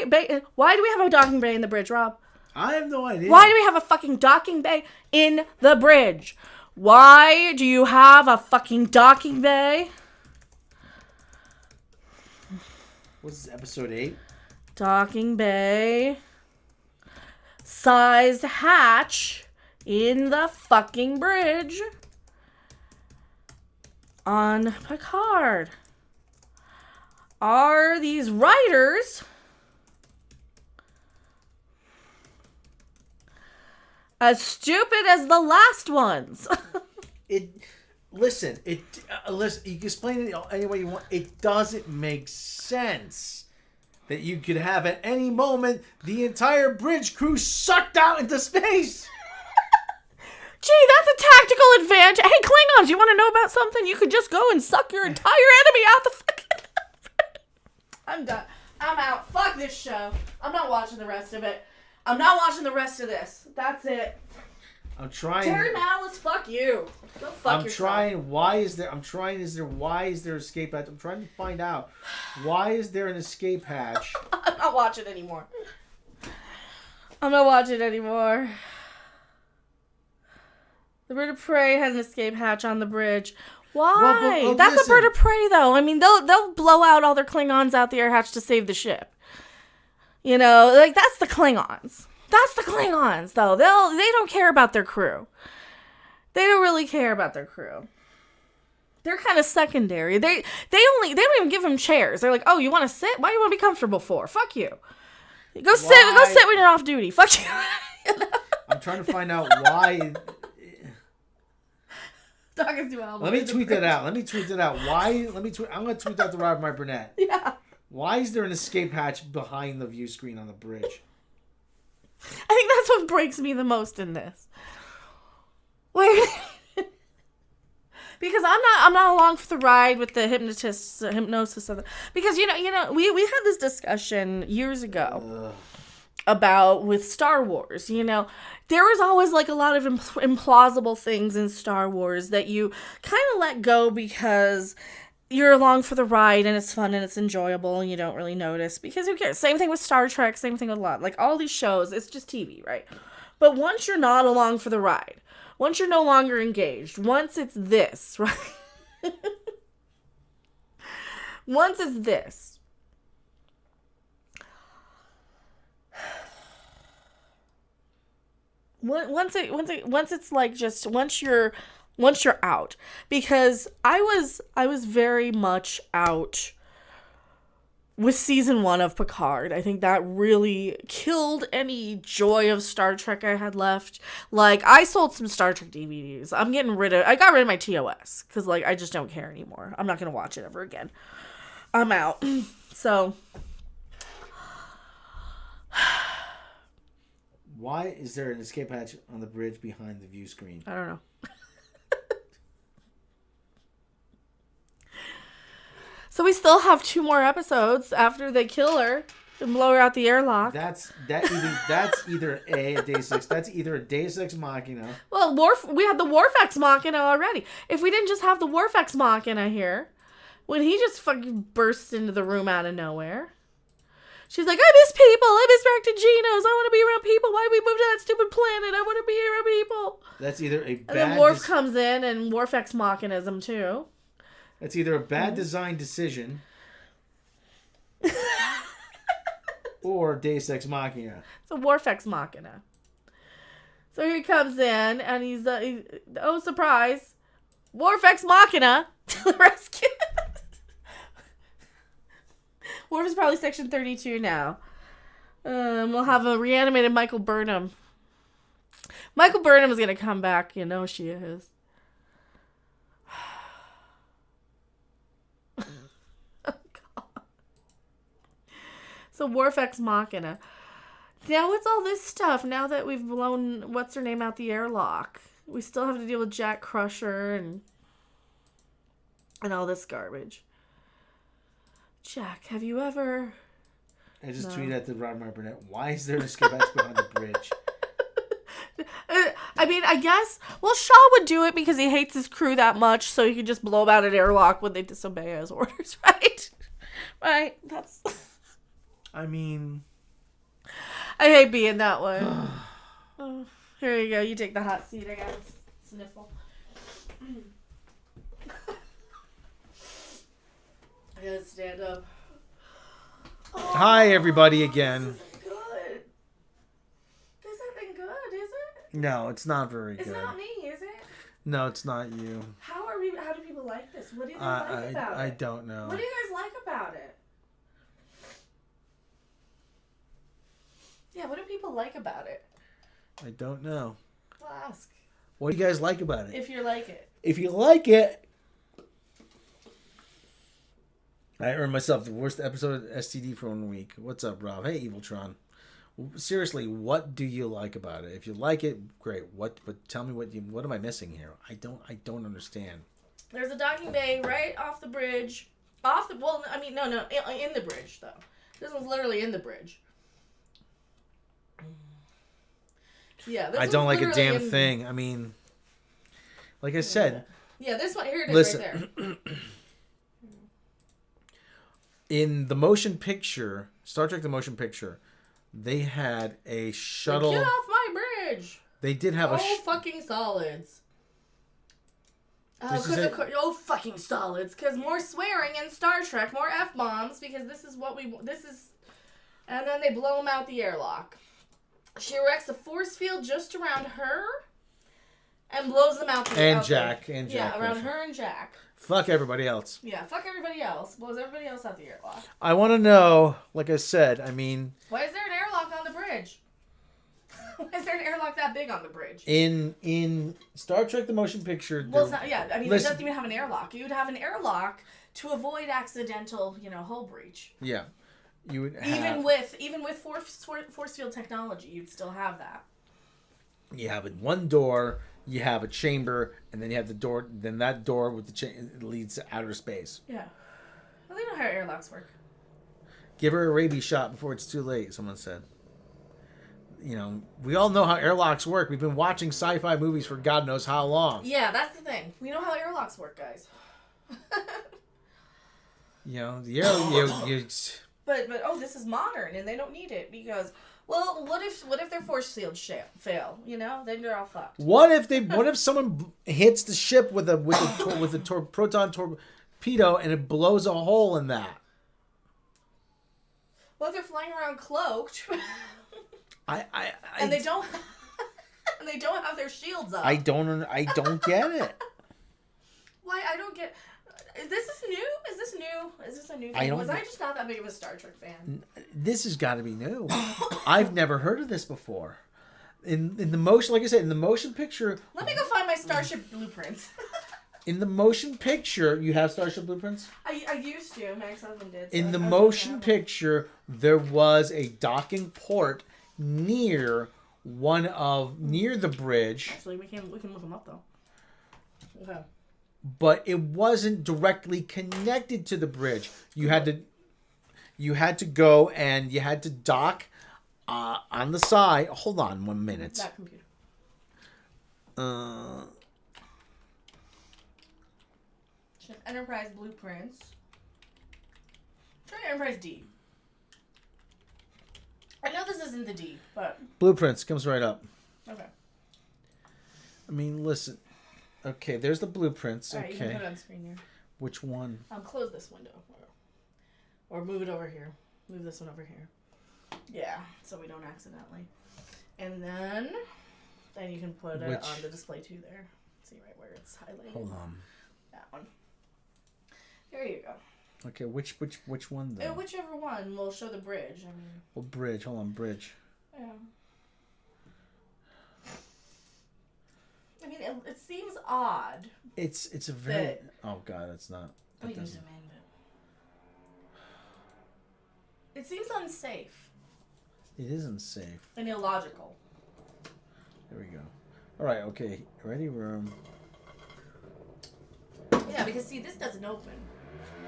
bay? Why do we have a docking bay in the bridge, Rob? I have no idea. Why do we have a fucking docking bay in the bridge? Why do you have a fucking docking bay? What's this, episode 8? Docking bay. Sized hatch in the fucking bridge. On Picard. Are these writers as stupid as the last ones? Listen, you can explain it any way you want. It doesn't make sense that you could have at any moment the entire bridge crew sucked out into space. Gee, that's a tactical advantage. Hey, Klingons, you want to know about something? You could just go and suck your entire enemy out the fucking... I'm done. I'm out. Fuck this show. I'm not watching the rest of it. I'm not watching the rest of this. That's it. I'm trying. Terry Malice, fuck you. Go fuck yourself. I'm trying. Why is there escape hatch? I'm trying to find out. Why is there an escape hatch? I'm not watching anymore. I'm not watching anymore. The bird of prey has an escape hatch on the bridge. Why? Well, that's listen. a bird of prey, though. I mean, they'll blow out all their Klingons out the air hatch to save the ship. You know, like that's the Klingons. That's the Klingons, though. They don't care about their crew. They don't really care about their crew. They're kind of secondary. They don't even give them chairs. They're like, oh, you want to sit? Why do you want to be comfortable for? Fuck you. Go sit when you're off duty. Fuck you. You know? I'm trying to find out why. Let me tweet that out. Why? I'm going to tweet that to Robert Meyer Burnett. Yeah. Why is there an escape hatch behind the view screen on the bridge? I think that's what breaks me the most in this. Wait. Because I'm not along for the ride with the hypnosis of because you know we had this discussion years ago about with Star Wars. You know, there was always like a lot of implausible things in Star Wars that you kind of let go because you're along for the ride and it's fun and it's enjoyable and you don't really notice because who cares? Same thing with Star Trek, same thing with a lot. Like all these shows, it's just TV, right? But once you're not along for the ride, once you're no longer engaged, once it's this, right? Once it's this. once it's like just once you're out, because I was very much out with season 1 of Picard. I think that really killed any joy of Star Trek I had left. Like, I sold some Star Trek DVDs. I got rid of my TOS because like I just don't care anymore. I'm not gonna watch it ever again. I'm out. So why is there an escape hatch on the bridge behind the view screen? I don't know. So we still have 2 more episodes after they kill her and blow her out the airlock. That's either a Deus Ex. That's either a Deus Ex Machina. Well, we had the Worf Ex Machina already. If we didn't just have the Worf Ex Machina here, when he just fucking bursts into the room out of nowhere. She's like, I miss people. I miss Ractogenos. I want to be around people. Why did we move to that stupid planet? I want to be around people. That's either a bad... And then Worf comes in and Worf Ex Machina's him too. That's either a bad design decision or Deus Ex Machina. It's a Worf Ex Machina. So he comes in and he's oh, surprise, Worf Ex Machina to the rescue. Worf is probably section 32 now. We'll have a reanimated Michael Burnham. Michael Burnham is going to come back. You know she is. Oh, God. So Worf Ex Machina. Now what's all this stuff now that we've blown what's-her-name out the airlock? We still have to deal with Jack Crusher and all this garbage. Jack, have you ever... I just tweeted at the Rodmar Burnett, why is there an escape hatch behind the bridge? I mean, I guess... Well, Shaw would do it because he hates his crew that much, so he could just blow them out an airlock when they disobey his orders, right? Right? That's... I mean... I hate being that way. Oh, here you go. You take the hot seat. I got a sniffle. I gotta stand up. Oh, Hi, everybody, again. This isn't good. This isn't good, is it? No, it's not very good. It's not me, is it? No, it's not you. How do people like this? What do they like about it? I don't know. What do you guys like about it? Yeah, what do people like about it? I don't know. Well, ask. What do you guys like about it? If you like it. If you like it... I earned myself the worst episode of STD for 1 week. What's up, Rob? Hey, Eviltron. Seriously, what do you like about it? If you like it, great. But tell me what am I missing here? I don't understand. There's a docking bay right off the bridge. No, in the bridge though. This one's literally in the bridge. Yeah, I don't like a damn thing. I mean, like I said. Yeah, this one here it is right there. In the motion picture, Star Trek the motion picture, they had a shuttle. Get off my bridge! They did have fucking solids. Oh, fucking solids. Because more swearing in Star Trek, more F-bombs, because this is... And then they blow them out the airlock. She erects a force field just around her and blows them out the And Jack. Yeah, around her and Jack. Fuck everybody else. Yeah, fuck everybody else. Blows everybody else out the airlock. I want to know, like I said, I mean... Why is there an airlock on the bridge? Why is there an airlock that big on the bridge? In Star Trek the motion picture... Well, it's not, yeah, I mean, it doesn't even have an airlock. You would have an airlock to avoid accidental, hull breach. Yeah. You would have... Even with force field technology, you'd still have that. You have one door... You have a chamber, and then you have the door. Then that door with the leads to outer space. Yeah, well, you know how airlocks work. Give her a rabies shot before it's too late. Someone said. We all know how airlocks work. We've been watching sci-fi movies for God knows how long. Yeah, that's the thing. We know how airlocks work, guys. The air. But this is modern, and they don't need it because. Well, what if their force fields fail? Then they're all fucked. What if someone hits the ship with a proton torpedo and it blows a hole in that? Well, if they're flying around cloaked, and they don't. And they don't have their shields up. I don't get it. Why? I don't get... Is this new? Is this a new thing? I don't... Was I just not that big of a Star Trek fan? This has got to be new. I've never heard of this before. In the motion, like I said, in the motion picture... Let me go find my Starship blueprints. In the motion picture, you have Starship blueprints? I used to. My ex-husband did. So In the motion picture, there was a docking port near the bridge. Actually, we can look them up, though. Okay. But it wasn't directly connected to the bridge. You had to go and you had to dock on the side. Hold on 1 minute. That computer. Enterprise blueprints. Try Enterprise D. I know this isn't the D, but... Blueprints comes right up. Okay. I mean, listen. Okay, there's the blueprints. Alright, Okay. you can put it on screen here. Which one? Close this window. Or move it over here. Move this one over here. Yeah, so we don't accidentally. And then you can put it on the display too there. See right where it's highlighted. Hold on. That one. There you go. Okay, which one though? Whichever one will show the bridge. I mean. Well, bridge. Hold on, bridge. Yeah. I mean, it seems odd. It's a very. Oh God, that's not. Let me zoom in. It seems unsafe. It isn't safe. And illogical. There we go. All right. Okay. Ready room. Yeah, because see, this doesn't open.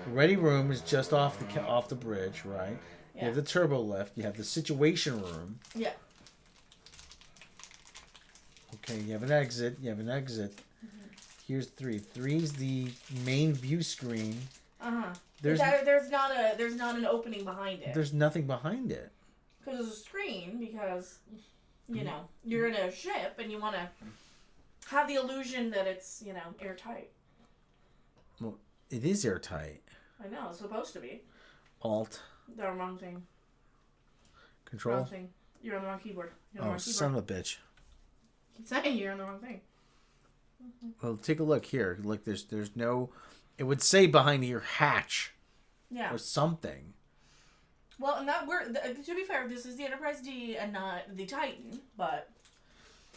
Ready room is just off the bridge, right? Yeah. You have the turbo lift. You have the situation room. Yeah. Okay, you have an exit. Mm-hmm. Here's 3. 3's the main view screen. There's not an opening behind it. There's nothing behind it. Because there's a screen. Because you're in a ship and you want to have the illusion that it's airtight. Well, it is airtight. I know it's supposed to be. Alt. The wrong thing. Control. Wrong thing. You're on the wrong keyboard. You're on the wrong keyboard. Son of a bitch. Keep saying you're on the wrong thing. Well, take a look here. Look, there's no. It would say behind your hatch. Yeah. Or something. Well, and to be fair, this is the Enterprise D and not the Titan, but.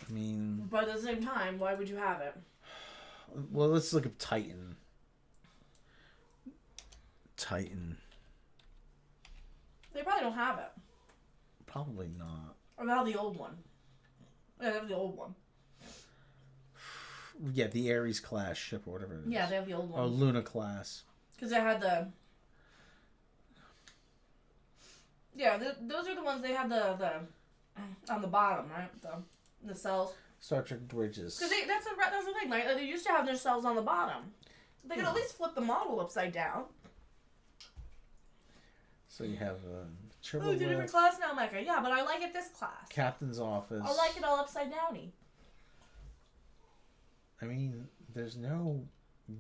I mean. But at the same time, why would you have it? Well, let's look at Titan. Titan. They probably don't have it. Probably not. Or they have the old one. Yeah, they have the old one. Yeah, the Ares class ship or whatever it is. Yeah, they have the old one. Or Luna class. Because they had the... Yeah, those are the ones they had the on the bottom, right? The cells. Star Trek bridges. Because that's the thing, like, they used to have their cells on the bottom. They could at least flip the model upside down. So you have turbo it's a different class now, Mecca. Yeah, but I like it this class. Captain's office. I like it all upside downy. I mean, there's no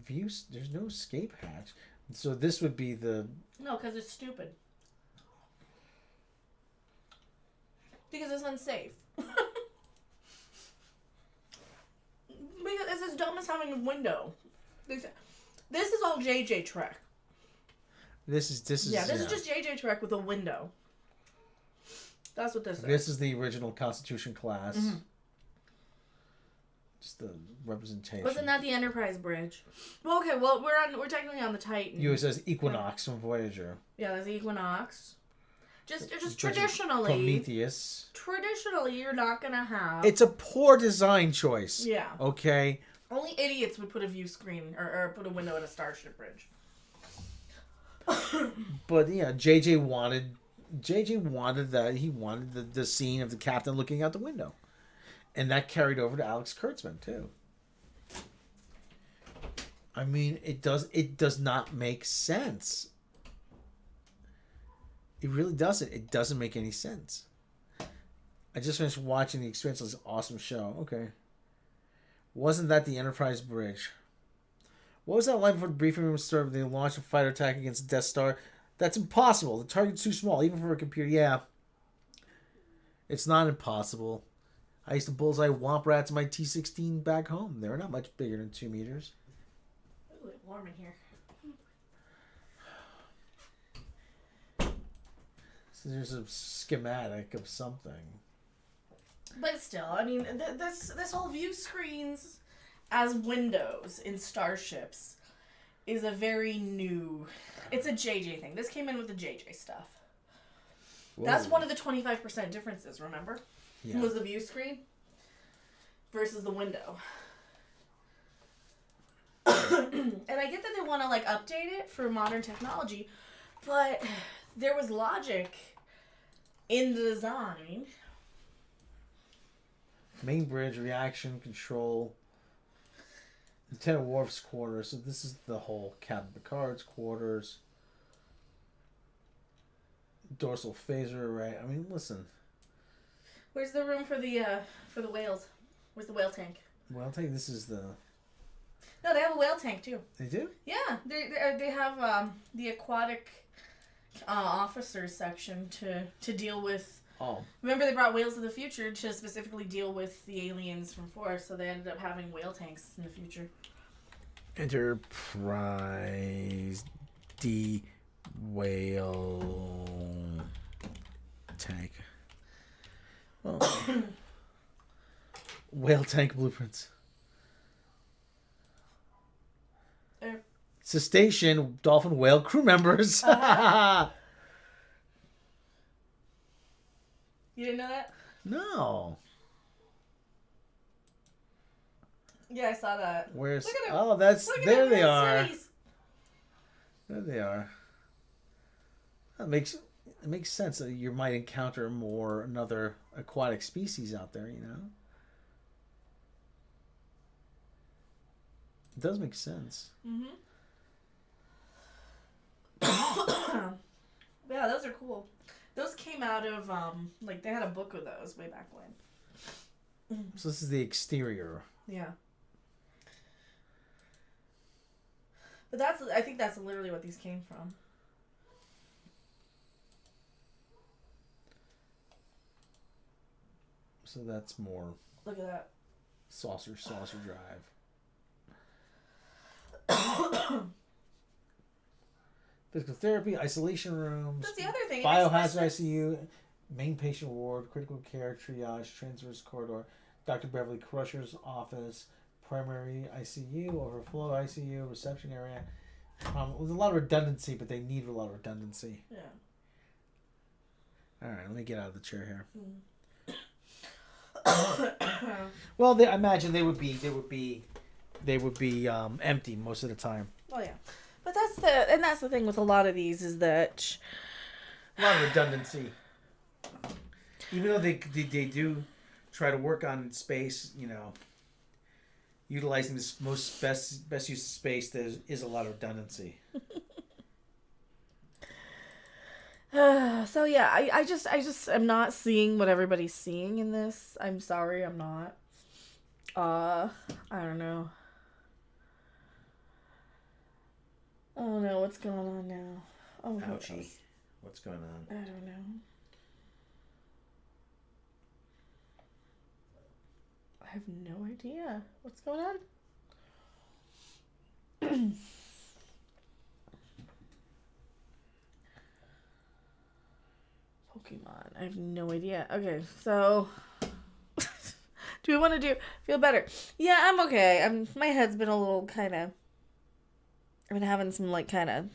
views. There's no escape hatch. So this would be the... No, because it's stupid. Because it's unsafe. Because it's as dumb as having a window. This is all JJ Trek. This is is just JJ Trek with a window. That's what this is. This is the original Constitution class. Mm-hmm. Just the representation. Wasn't that the Enterprise bridge? Well, okay. Well, we're technically on the Titan. USS Equinox from Voyager. Yeah, there's the Equinox. Just traditionally. Prometheus. Traditionally, you're not gonna have. It's a poor design choice. Yeah. Okay. Only idiots would put a view screen or put a window in a starship bridge. But yeah, JJ wanted that. He wanted the scene of the captain looking out the window, and that carried over to Alex Kurtzman too. I mean, it does not make sense. It really doesn't. It doesn't make any sense. I just finished watching The Experience. It was an awesome show. Okay. Wasn't that the Enterprise bridge? What was that like before the briefing room started? They launched a fighter attack against Death Star. That's impossible. The target's too small, even for a computer. Yeah. It's not impossible. I used to bullseye womp rats in my T-16 back home. They're not much bigger than 2 meters. Ooh, it's warm in here. So there's a schematic of something. But still, I mean, this whole view screens as windows in starships is a very new... It's a JJ thing. This came in with the JJ stuff. Whoa. That's one of the 25% differences, remember? Yeah. Was the view screen versus the window. And I get that they want to, like, update it for modern technology, but there was logic in the design. Main bridge, reaction, control. Lieutenant Worf's quarters. So this is the whole Captain Picard's quarters. Dorsal phaser array. I mean, listen. Where's the room for the whales? Where's the whale tank? Well, I'll tell you, this is the... No, they have a whale tank too. They do? Yeah, they have the aquatic officers section to deal with. Oh. Remember, they brought Whales of the Future to specifically deal with the aliens from Force, so they ended up having whale tanks in the future. Enterprise D whale tank. Well, whale tank blueprints. Cetacean, dolphin, whale crew members. You didn't know that? No. Yeah, I saw that. Where's... Look at 'em. Oh, that's... Look at There them they little are. cities. There they are. It makes sense that you might encounter another aquatic species out there, you know? It does make sense. Mm-hmm. Yeah, those are cool. Those came out of, like, they had a book of those way back when. So this is the exterior. Yeah. But I think that's literally what these came from. So that's more Look at that. saucer drive. Physical therapy, isolation rooms, That's the other thing. biohazard ICU, main patient ward, critical care, triage, transverse corridor, Dr. Beverly Crusher's office, primary ICU, overflow ICU, reception area. With a lot of redundancy, but they need a lot of redundancy. Yeah. All right, let me get out of the chair here. Mm. Well, I imagine they would be empty most of the time. Oh yeah, but that's the thing with a lot of these is that A lot of redundancy. Even though they do try to work on space, you know, utilizing this best use of space, there is a lot of redundancy. So yeah, I just am not seeing what everybody's seeing in this. I'm sorry, I'm not. I don't know. Oh no, what's going on now? Oh, who Ouchie. knows? What's going on? I don't know. I have no idea what's going on. Pokemon. I have no idea. Okay, so do we want to feel better? Yeah, I'm okay. My head's been a little kind of. I've been having some like kind of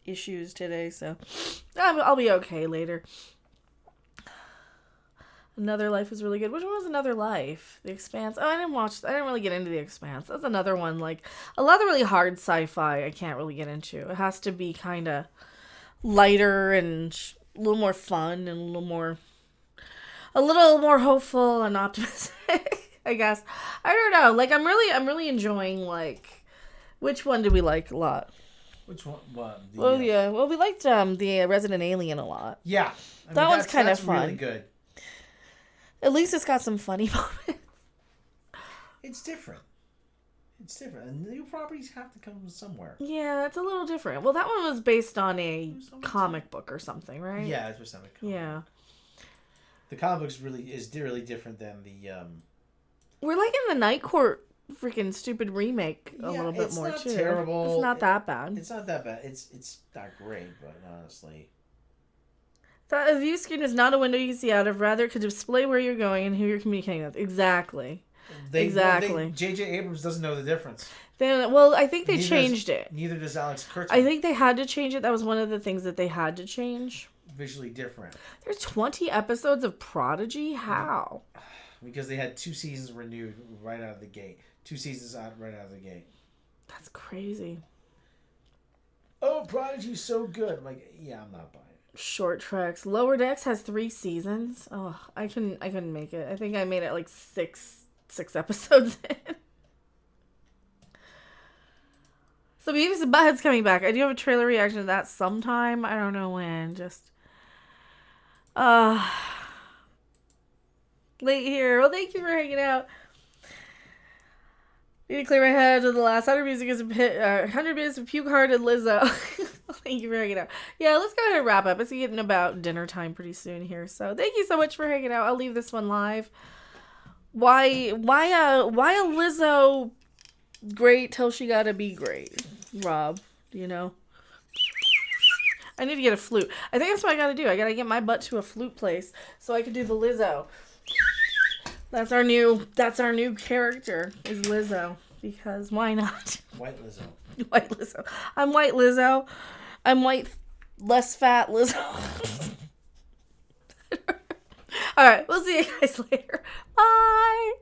issues today, so I'll be okay later. Another Life is really good. Which one was Another Life? The Expanse? Oh, I didn't really get into The Expanse. That's another one, like, a lot of really hard sci-fi I can't really get into. It has to be kind of lighter and a little more fun and a little more hopeful and optimistic, I guess. I don't know. Like, I'm really enjoying, like, which one did we like a lot? Which one? What? Yeah. Well, we liked the Resident Alien a lot. Yeah. That one's kind of fun. Really good. At least it's got some funny moments. It's different. And new properties have to come from somewhere. Yeah, it's a little different. Well, that one was based on a comic book or something, right? Yeah, it's for something. Yeah. The comic books is really different than the. We're like in the Night Court freaking stupid remake a little bit more too. It's not terrible. It's not that bad. It's not that bad. It's not great, but honestly. That a view screen is not a window you can see out of. Rather, it could display where you're going and who you're communicating with. Exactly. Exactly. J.J. Abrams doesn't know the difference. I think they changed it. Neither does Alex Kurtzman. I think they had to change it. That was one of the things that they had to change. Visually different. There's 20 episodes of Prodigy? How? Because they had 2 seasons renewed right out of the gate. 2 seasons right out of the gate. That's crazy. Oh, Prodigy's so good. I'm like, yeah, I'm not buying it. Short Treks. Lower Decks has 3 seasons. Oh, I couldn't make it. I think I made it like six episodes in. So Beavis and Butthead's coming back. I do have a trailer reaction to that sometime. I don't know when. Just late here. Well, thank you for hanging out. Need to clear my head to the last 100 music is 100 minutes of Picard and Lizzo. Thank you for hanging out. Yeah, let's go ahead and wrap up. It's getting about dinner time pretty soon here. So thank you so much for hanging out. I'll leave this one live. Why a Lizzo great till she gotta be great? Rob, do you know? I need to get a flute. I think that's what I gotta do. I gotta get my butt to a flute place so I can do the Lizzo. That's our new character is Lizzo, because why not? White Lizzo. White Lizzo. I'm White Lizzo. I'm white, less fat Lizzo. All right, we'll see you guys later. Bye.